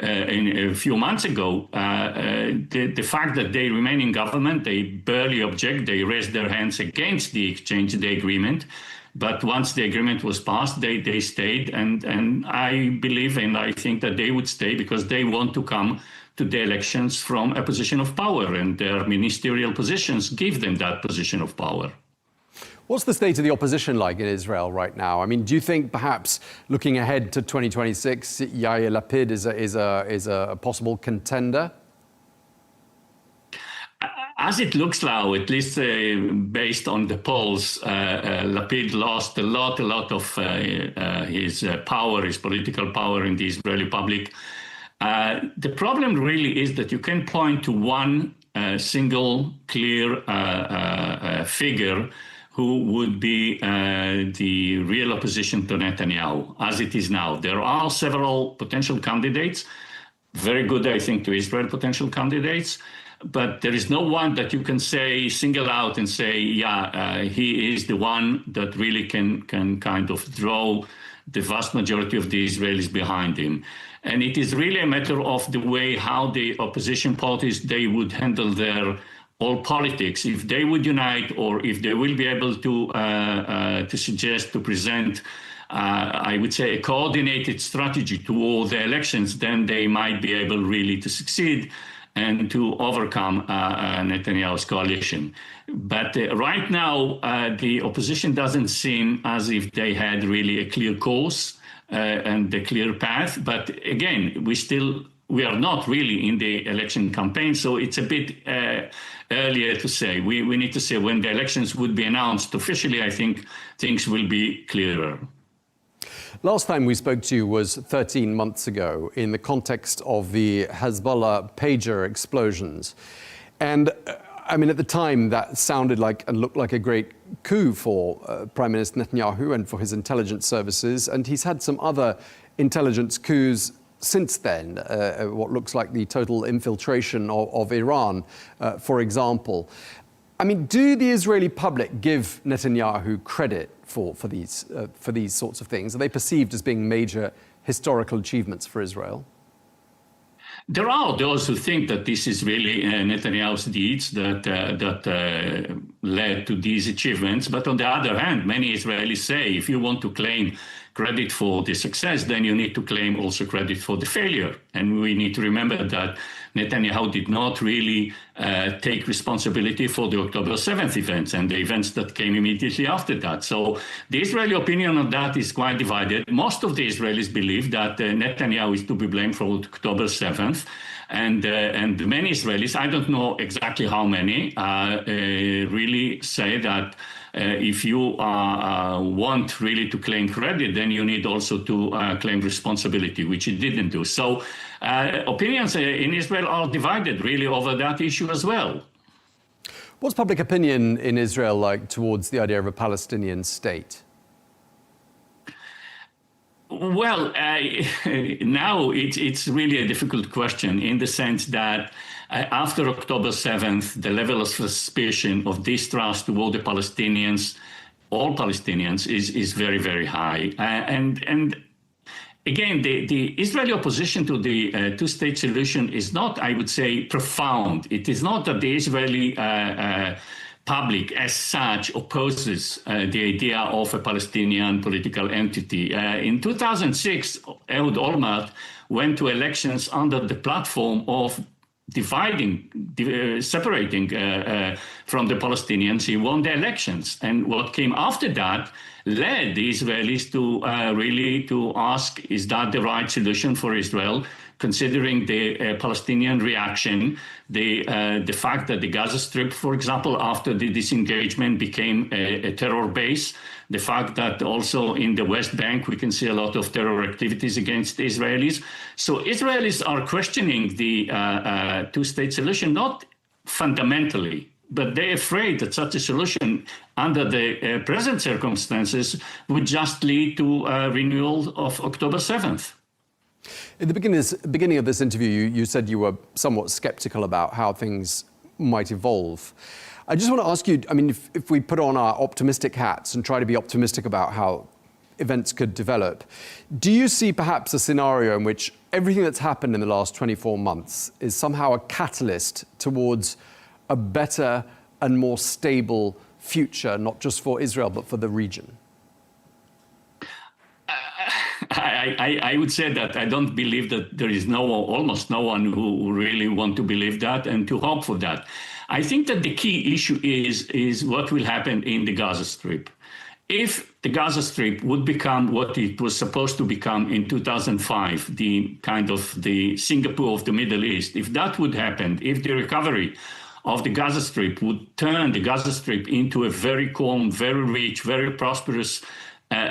a few months ago, the fact that they remain in government, they barely object, they raised their hands against the exchange, the agreement. But once the agreement was passed, they stayed. And I believe and I think that they would stay because they want to come to the elections from a position of power, and their ministerial positions give them that position of power. What's the state of the opposition like in Israel right now? I mean, do you think perhaps looking ahead to 2026, Yair Lapid is a possible contender? As it looks now, at least based on the polls, Lapid lost a lot of his power, his political power in the Israeli public. The problem really is that you can point to one single clear figure who would be the real opposition to Netanyahu, as it is now. There are several potential candidates, very good, I think, to Israel potential candidates, but there is no one that you can say, single out and say, he is the one that really can kind of draw the vast majority of the Israelis behind him. And it is really a matter of the way how the opposition parties, they would handle their all politics. If they would unite, or if they will be able to suggest, to present, I would say, a coordinated strategy toward the elections, then they might be able really to succeed and to overcome Netanyahu's coalition. But right now, the opposition doesn't seem as if they had really a clear course and a clear path. But again, we are not really in the election campaign, so it's a bit earlier to say. We need to say when the elections would be announced officially, I think things will be clearer. Last time we spoke to you was 13 months ago in the context of the Hezbollah pager explosions. And I mean, at the time, that sounded like and looked like a great coup for Prime Minister Netanyahu and for his intelligence services. And he's had some other intelligence coups since then, what looks like the total infiltration of Iran, for example. I mean, do the Israeli public give Netanyahu credit for these sorts of things? Are they perceived as being major historical achievements for Israel? There are those who think that this is really Netanyahu's deeds that led to these achievements. But on the other hand, many Israelis say if you want to claim credit for the success, then you need to claim also credit for the failure. And we need to remember that Netanyahu did not really take responsibility for the October 7th events and the events that came immediately after that. So the Israeli opinion on that is quite divided. Most of the Israelis believe that Netanyahu is to be blamed for October 7th. And many Israelis, I don't know exactly how many, really say that if you want really to claim credit, then you need also to claim responsibility, which he didn't do. So opinions in Israel are divided really over that issue as well. What's public opinion in Israel like towards the idea of a Palestinian state? Well, now it's really a difficult question in the sense that after October 7th, the level of suspicion, of distrust toward the Palestinians, all Palestinians, is very, very high. And again, the Israeli opposition to the two-state solution is not, I would say, profound. It is not that the Israeli public as such opposes the idea of a Palestinian political entity. In 2006, Ehud Olmert went to elections under the platform of separating from the Palestinians. He won the elections. And what came after that led the Israelis to really to ask, is that the right solution for Israel? Considering the Palestinian reaction, the fact that the Gaza Strip, for example, after the disengagement became a terror base, the fact that also in the West Bank we can see a lot of terror activities against the Israelis. So Israelis are questioning the two-state solution, not fundamentally, but they're afraid that such a solution under the present circumstances would just lead to a renewal of October 7th. In the beginning of this interview, you said you were somewhat skeptical about how things might evolve. I just want to ask you, I mean, if we put on our optimistic hats and try to be optimistic about how events could develop. Do you see perhaps a scenario in which everything that's happened in the last 24 months is somehow a catalyst towards a better and more stable future, not just for Israel, but for the region? I would say that I don't believe that there is almost no one who really want to believe that and to hope for that. I think that the key issue is what will happen in the Gaza Strip. If the Gaza Strip would become what it was supposed to become in 2005, the kind of the Singapore of the Middle East, if that would happen, if the recovery of the Gaza Strip would turn the Gaza Strip into a very calm, very rich, very prosperous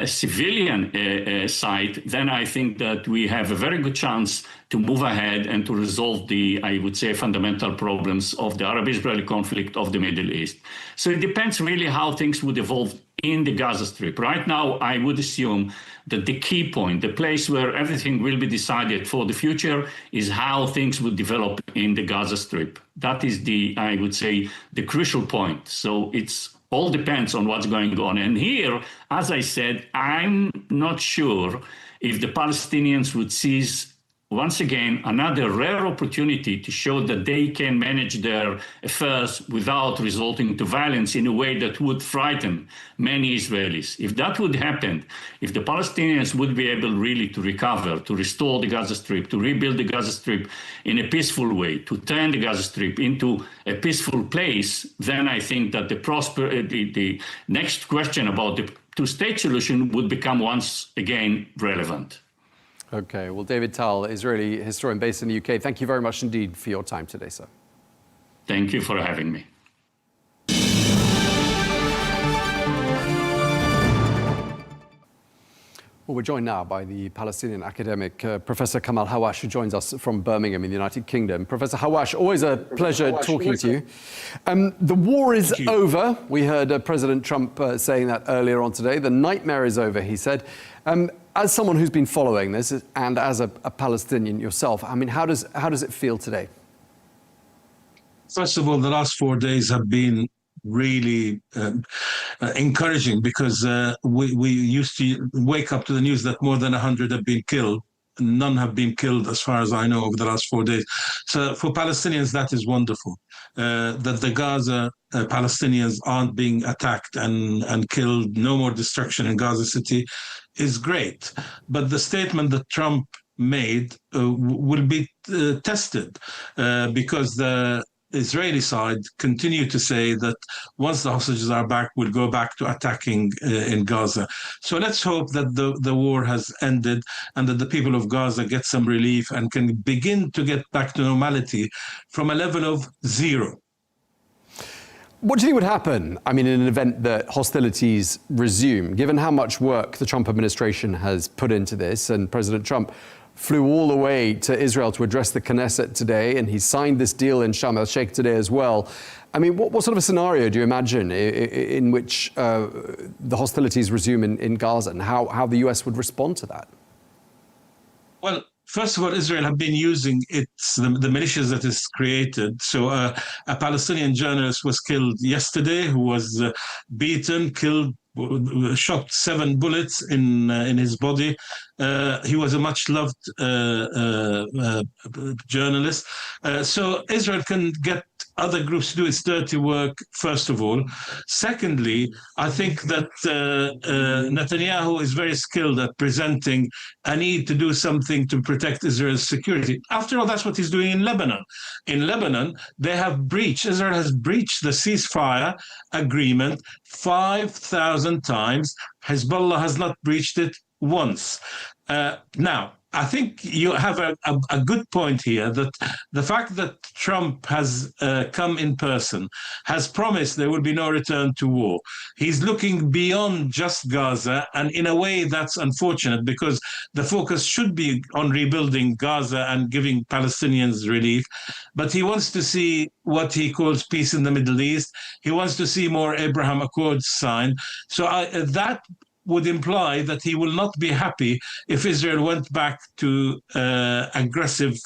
civilian site, then I think that we have a very good chance to move ahead and to resolve the, I would say, fundamental problems of the Arab-Israeli conflict of the Middle East. So it depends really how things would evolve in the Gaza Strip. Right now, I would assume that the key point, the place where everything will be decided for the future, is how things would develop in the Gaza Strip. That is the, I would say, the crucial point. So it's all depends on what's going on. And here, as I said, I'm not sure if the Palestinians would seize, once again, another rare opportunity to show that they can manage their affairs without resorting to violence in a way that would frighten many Israelis. If that would happen, if the Palestinians would be able really to recover, to restore the Gaza Strip, to rebuild the Gaza Strip in a peaceful way, to turn the Gaza Strip into a peaceful place, then I think that the next question about the two-state solution would become once again relevant. Okay, well, David Tal, Israeli historian based in the UK, thank you very much indeed for your time today, sir. Thank you for having me. Well, we're joined now by the Palestinian academic, Professor Kamal Hawash, who joins us from Birmingham in the United Kingdom. Professor Hawash, always a pleasure talking to you. The war is over. We heard President Trump saying that earlier on today. The nightmare is over, he said. As someone who's been following this, and as a Palestinian yourself, I mean, how does it feel today? First of all, the last 4 days have been really encouraging, because we used to wake up to the news that more than 100 have been killed. None have been killed, as far as I know, over the last 4 days. So for Palestinians, that is wonderful, that the Gaza Palestinians aren't being attacked and killed. No more destruction in Gaza City is great. But the statement that Trump made will be tested, because the Israeli side continue to say that once the hostages are back, we'll go back to attacking in Gaza. So let's hope that the war has ended and that the people of Gaza get some relief and can begin to get back to normality from a level of 0. What do you think would happen, I mean, in an event that hostilities resume, given how much work the Trump administration has put into this, and President Trump flew all the way to Israel to address the Knesset today, and he signed this deal in Sharm el-Sheikh today as well. I mean, what sort of a scenario do you imagine in which the hostilities resume in Gaza, and how the US would respond to that? Well, first of all, Israel have been using the militias that is created. So a Palestinian journalist was killed yesterday, who was beaten, killed, shot 7 bullets in his body. He was a much loved journalist. So Israel can get other groups to do its dirty work, first of all. Secondly, I think that Netanyahu is very skilled at presenting a need to do something to protect Israel's security. After all, that's what he's doing in Lebanon. In Lebanon, Israel has breached the ceasefire agreement 5,000 times. Hezbollah has not breached it once. Now, I think you have a good point here, that the fact that Trump has come in person, has promised there will be no return to war. He's looking beyond just Gaza, and in a way that's unfortunate, because the focus should be on rebuilding Gaza and giving Palestinians relief. But he wants to see what he calls peace in the Middle East. He wants to see more Abraham Accords signed. So that would imply that he will not be happy if Israel went back to aggressive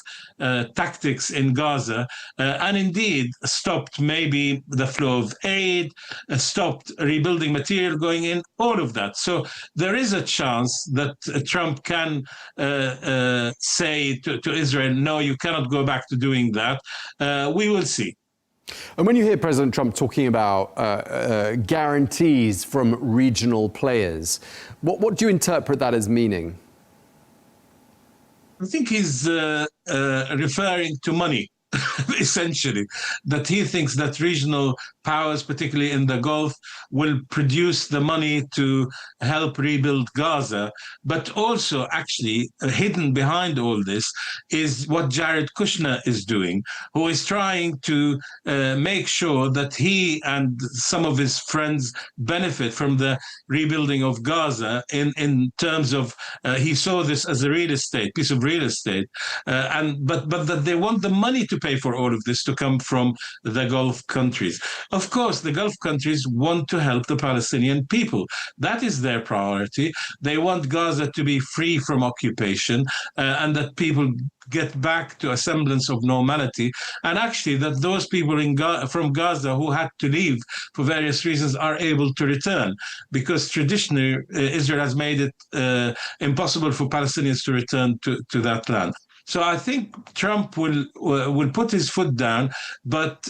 tactics in Gaza, and indeed stopped maybe the flow of aid, stopped rebuilding material going in, all of that. So there is a chance that Trump can say to Israel, no, you cannot go back to doing that. We will see. And when you hear President Trump talking about guarantees from regional players, what do you interpret that as meaning? I think he's referring to money, essentially, that he thinks that regional powers, particularly in the Gulf, will produce the money to help rebuild Gaza. But also, actually, hidden behind all this is what Jared Kushner is doing, who is trying to make sure that he and some of his friends benefit from the rebuilding of Gaza in terms of, he saw this as a piece of real estate, but that they want the money to pay for all of this to come from the Gulf countries. Of course, the Gulf countries want to help the Palestinian people. That is their priority. They want Gaza to be free from occupation and that people get back to a semblance of normality. And actually that those people from Gaza who had to leave for various reasons are able to return, because traditionally Israel has made it impossible for Palestinians to return to that land. So I think Trump will put his foot down, but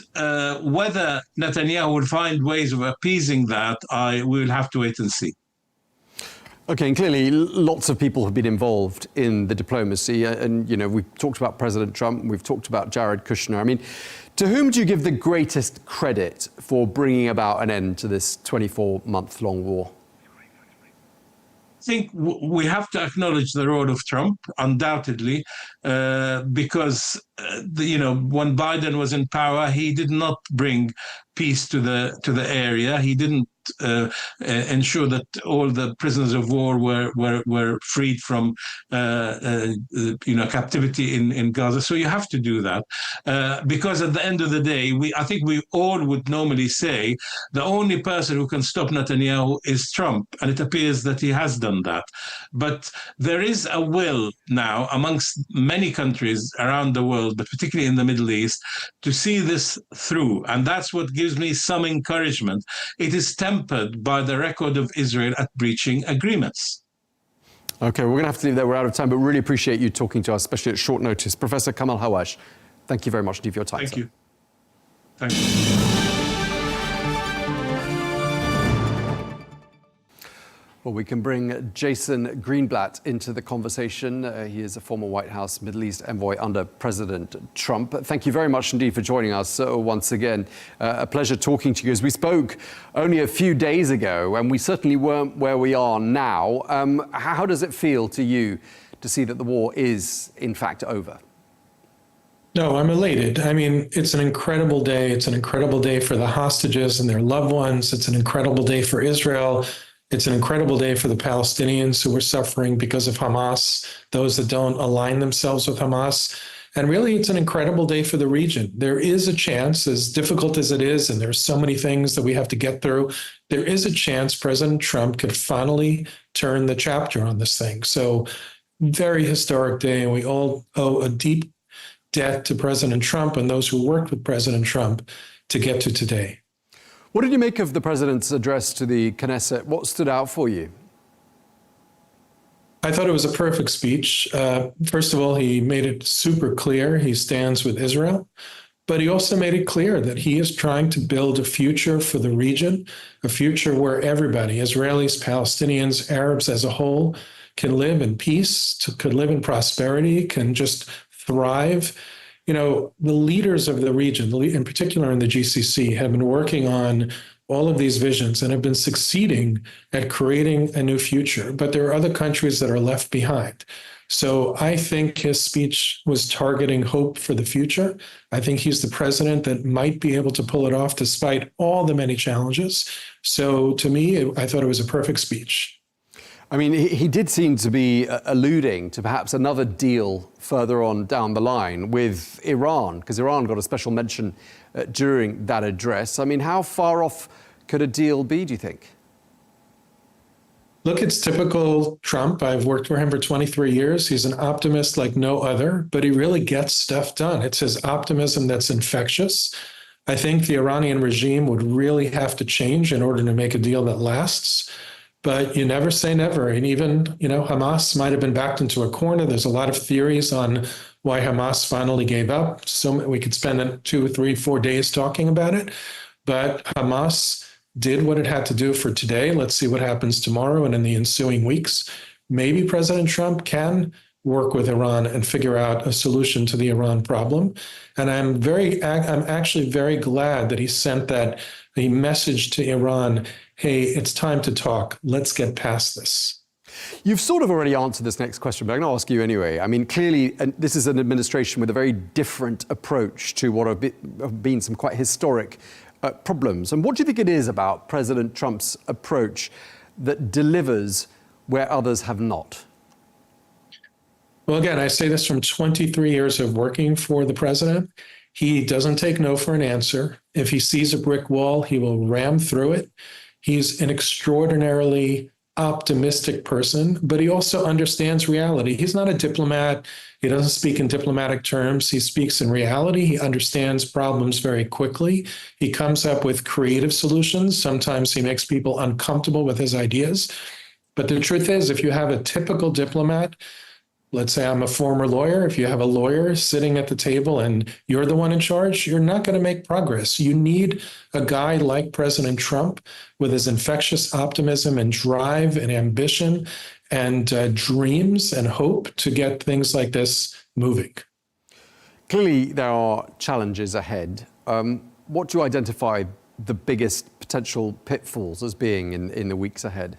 whether Netanyahu will find ways of appeasing that, we will have to wait and see. Okay, and clearly lots of people have been involved in the diplomacy, and we've talked about President Trump, we've talked about Jared Kushner. I mean, to whom do you give the greatest credit for bringing about an end to this 24-month-long war? I think we have to acknowledge the role of Trump, undoubtedly, because when Biden was in power, he did not bring peace to the area. He didn't ensure that all the prisoners of war were freed from captivity in Gaza. So you have to do that because at the end of the day, I think we all would normally say the only person who can stop Netanyahu is Trump, and it appears that he has done that. But there is a will now amongst many countries around the world, but particularly in the Middle East, to see this through, and that's what gives me some encouragement. It is tempered by the record of Israel at breaching agreements. Okay, we're going to have to leave there. We're out of time, but really appreciate you talking to us, especially at short notice. Professor Kamal Hawash, thank you very much indeed for your time. Thank you. Thank you. Well, we can bring Jason Greenblatt into the conversation. He is a former White House Middle East envoy under President Trump. Thank you very much indeed for joining us once again. A pleasure talking to you. As we spoke only a few days ago, and we certainly weren't where we are now, how does it feel to you to see that the war is, in fact, over? No, I'm elated. I mean, it's an incredible day. It's an incredible day for the hostages and their loved ones. It's an incredible day for Israel. It's an incredible day for the Palestinians who are suffering because of Hamas, those that don't align themselves with Hamas. And really, it's an incredible day for the region. There is a chance, as difficult as it is, and there's so many things that we have to get through, there is a chance President Trump could finally turn the chapter on this thing. So very historic day, and we all owe a deep debt to President Trump and those who worked with President Trump to get to today. What did you make of the president's address to the Knesset? What stood out for you? I thought it was a perfect speech. First of all, he made it super clear he stands with Israel, but he also made it clear that he is trying to build a future for the region, a future where everybody, Israelis, Palestinians, Arabs as a whole, can live in peace, could live in prosperity, can just thrive. The leaders of the region, in particular in the GCC, have been working on all of these visions and have been succeeding at creating a new future. But there are other countries that are left behind. So I think his speech was targeting hope for the future. I think he's the president that might be able to pull it off despite all the many challenges. So to me, I thought it was a perfect speech. I mean, he did seem to be alluding to perhaps another deal further on down the line with Iran, because Iran got a special mention during that address. I mean, how far off could a deal be, do you think? Look, it's typical Trump. I've worked for him for 23 years. He's an optimist like no other, but he really gets stuff done. It's his optimism that's infectious. I think the Iranian regime would really have to change in order to make a deal that lasts. But you never say never. And even, Hamas might have been backed into a corner. There's a lot of theories on why Hamas finally gave up. So we could spend 2, 3, 4 days talking about it. But Hamas did what it had to do for today. Let's see what happens tomorrow and in the ensuing weeks. Maybe President Trump can work with Iran and figure out a solution to the Iran problem. And I'm actually very glad that he sent a message to Iran, hey, it's time to talk. Let's get past this. You've sort of already answered this next question, but I'm going to ask you anyway. I mean, clearly, and this is an administration with a very different approach to what have been some quite historic problems. And what do you think it is about President Trump's approach that delivers where others have not? Well, again, I say this from 23 years of working for the president. He doesn't take no for an answer. If he sees a brick wall, he will ram through it. He's an extraordinarily optimistic person, but he also understands reality. He's not a diplomat. He doesn't speak in diplomatic terms. He speaks in reality. He understands problems very quickly. He comes up with creative solutions. Sometimes he makes people uncomfortable with his ideas. But the truth is, if you have a typical diplomat, let's say I'm a former lawyer. If you have a lawyer sitting at the table and you're the one in charge, you're not going to make progress. You need a guy like President Trump with his infectious optimism and drive and ambition and dreams and hope to get things like this moving. Clearly, there are challenges ahead. What do you identify the biggest potential pitfalls as being in the weeks ahead?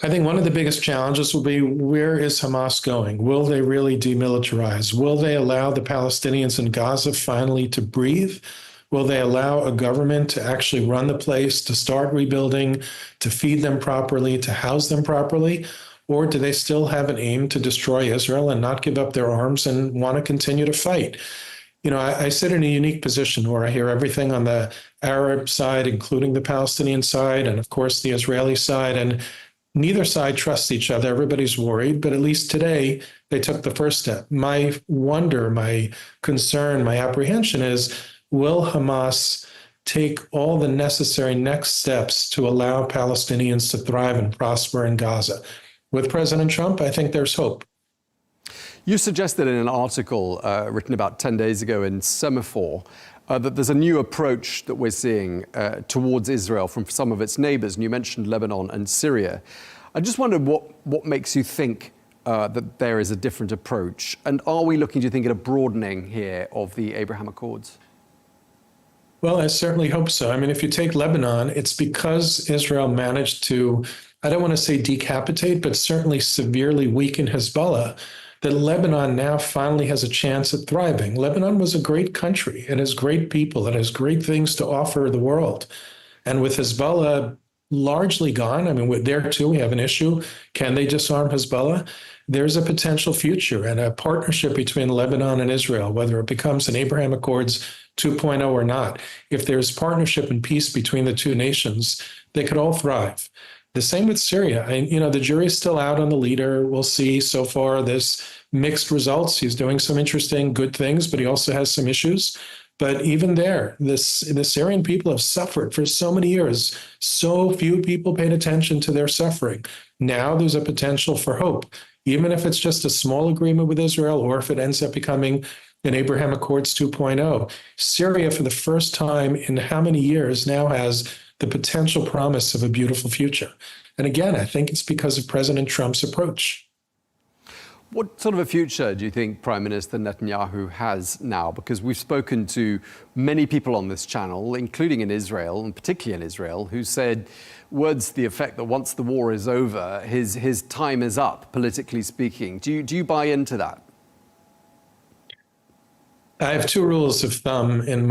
I think one of the biggest challenges will be, where is Hamas going? Will they really demilitarize? Will they allow the Palestinians in Gaza finally to breathe? Will they allow a government to actually run the place, to start rebuilding, to feed them properly, to house them properly? Or do they still have an aim to destroy Israel and not give up their arms and want to continue to fight? I sit in a unique position where I hear everything on the Arab side, including the Palestinian side, and of course the Israeli side, and neither side trusts each other. Everybody's worried, but at least today they took the first step. My wonder, my concern, my apprehension is, will Hamas take all the necessary next steps to allow Palestinians to thrive and prosper in Gaza? With President Trump, I think there's hope. You suggested in an article written about 10 days ago in Semaphore that there's a new approach that we're seeing towards Israel from some of its neighbors, and you mentioned Lebanon and Syria. I just wondered what makes you think that there is a different approach, and are we looking, do you think, at a broadening here of the Abraham Accords? Well, I certainly hope so. I mean, if you take Lebanon, it's because Israel managed to, I don't want to say decapitate, but certainly severely weaken Hezbollah, that Lebanon now finally has a chance at thriving. Lebanon was a great country. It has great people. It has great things to offer the world. And with Hezbollah largely gone, I mean, there too, we have an issue. Can they disarm Hezbollah? There's a potential future and a partnership between Lebanon and Israel, whether it becomes an Abraham Accords 2.0 or not. If there's partnership and peace between the two nations, they could all thrive. The same with Syria. The jury's still out on the leader. We'll see. So far, there's mixed results. He's doing some interesting, good things, but he also has some issues. But even there, the Syrian people have suffered for so many years. So few people paid attention to their suffering. Now there's a potential for hope, even if it's just a small agreement with Israel, or if it ends up becoming an Abraham Accords 2.0. Syria, for the first time in how many years, now has the potential promise of a beautiful future. And again, I think it's because of President Trump's approach. What sort of a future do you think Prime Minister Netanyahu has now? Because we've spoken to many people on this channel, including in Israel, and particularly in Israel, who said words to the effect that once the war is over, his time is up, politically speaking. Do you buy into that? I have two rules of thumb in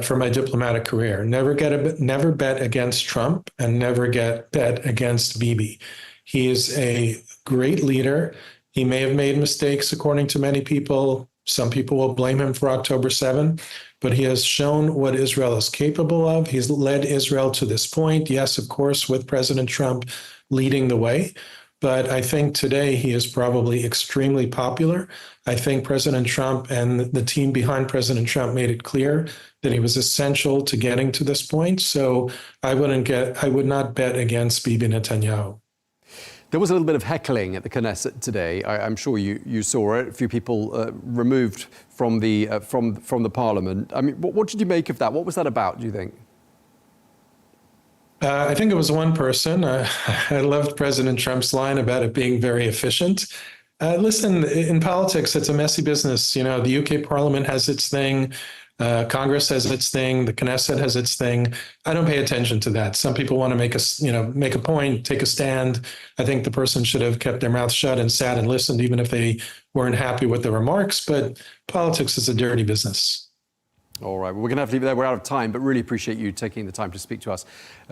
for my diplomatic career: never bet against Trump, and never bet against Bibi. He is a great leader. He may have made mistakes, according to many people. Some people will blame him for October 7, but he has shown what Israel is capable of. He's led Israel to this point. Yes, of course, with President Trump, leading the way. But I think today he is probably extremely popular. I think President Trump and the team behind President Trump made it clear that he was essential to getting to this point. So I would not bet against Bibi Netanyahu. There was a little bit of heckling at the Knesset today. I'm sure you saw it. A few people removed from the parliament. I mean, what did you make of that? What was that about, do you think? I think it was one person. I loved President Trump's line about it being very efficient. Listen, in politics, it's a messy business. You know, the UK Parliament has its thing. Congress has its thing. The Knesset has its thing. I don't pay attention to that. Some people want to make a point, take a stand. I think the person should have kept their mouth shut and sat and listened, even if they weren't happy with the remarks. But politics is a dirty business. All right, well, we're going to have to leave it there. We're out of time, but really appreciate you taking the time to speak to us.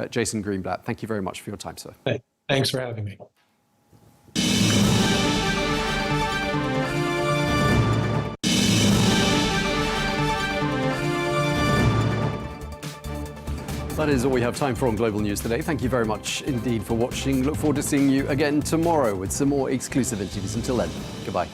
Jason Greenblatt, thank you very much for your time, sir. Hey, thanks for having me. That is all we have time for on Global News today. Thank you very much indeed for watching. Look forward to seeing you again tomorrow with some more exclusive interviews. Until then, goodbye.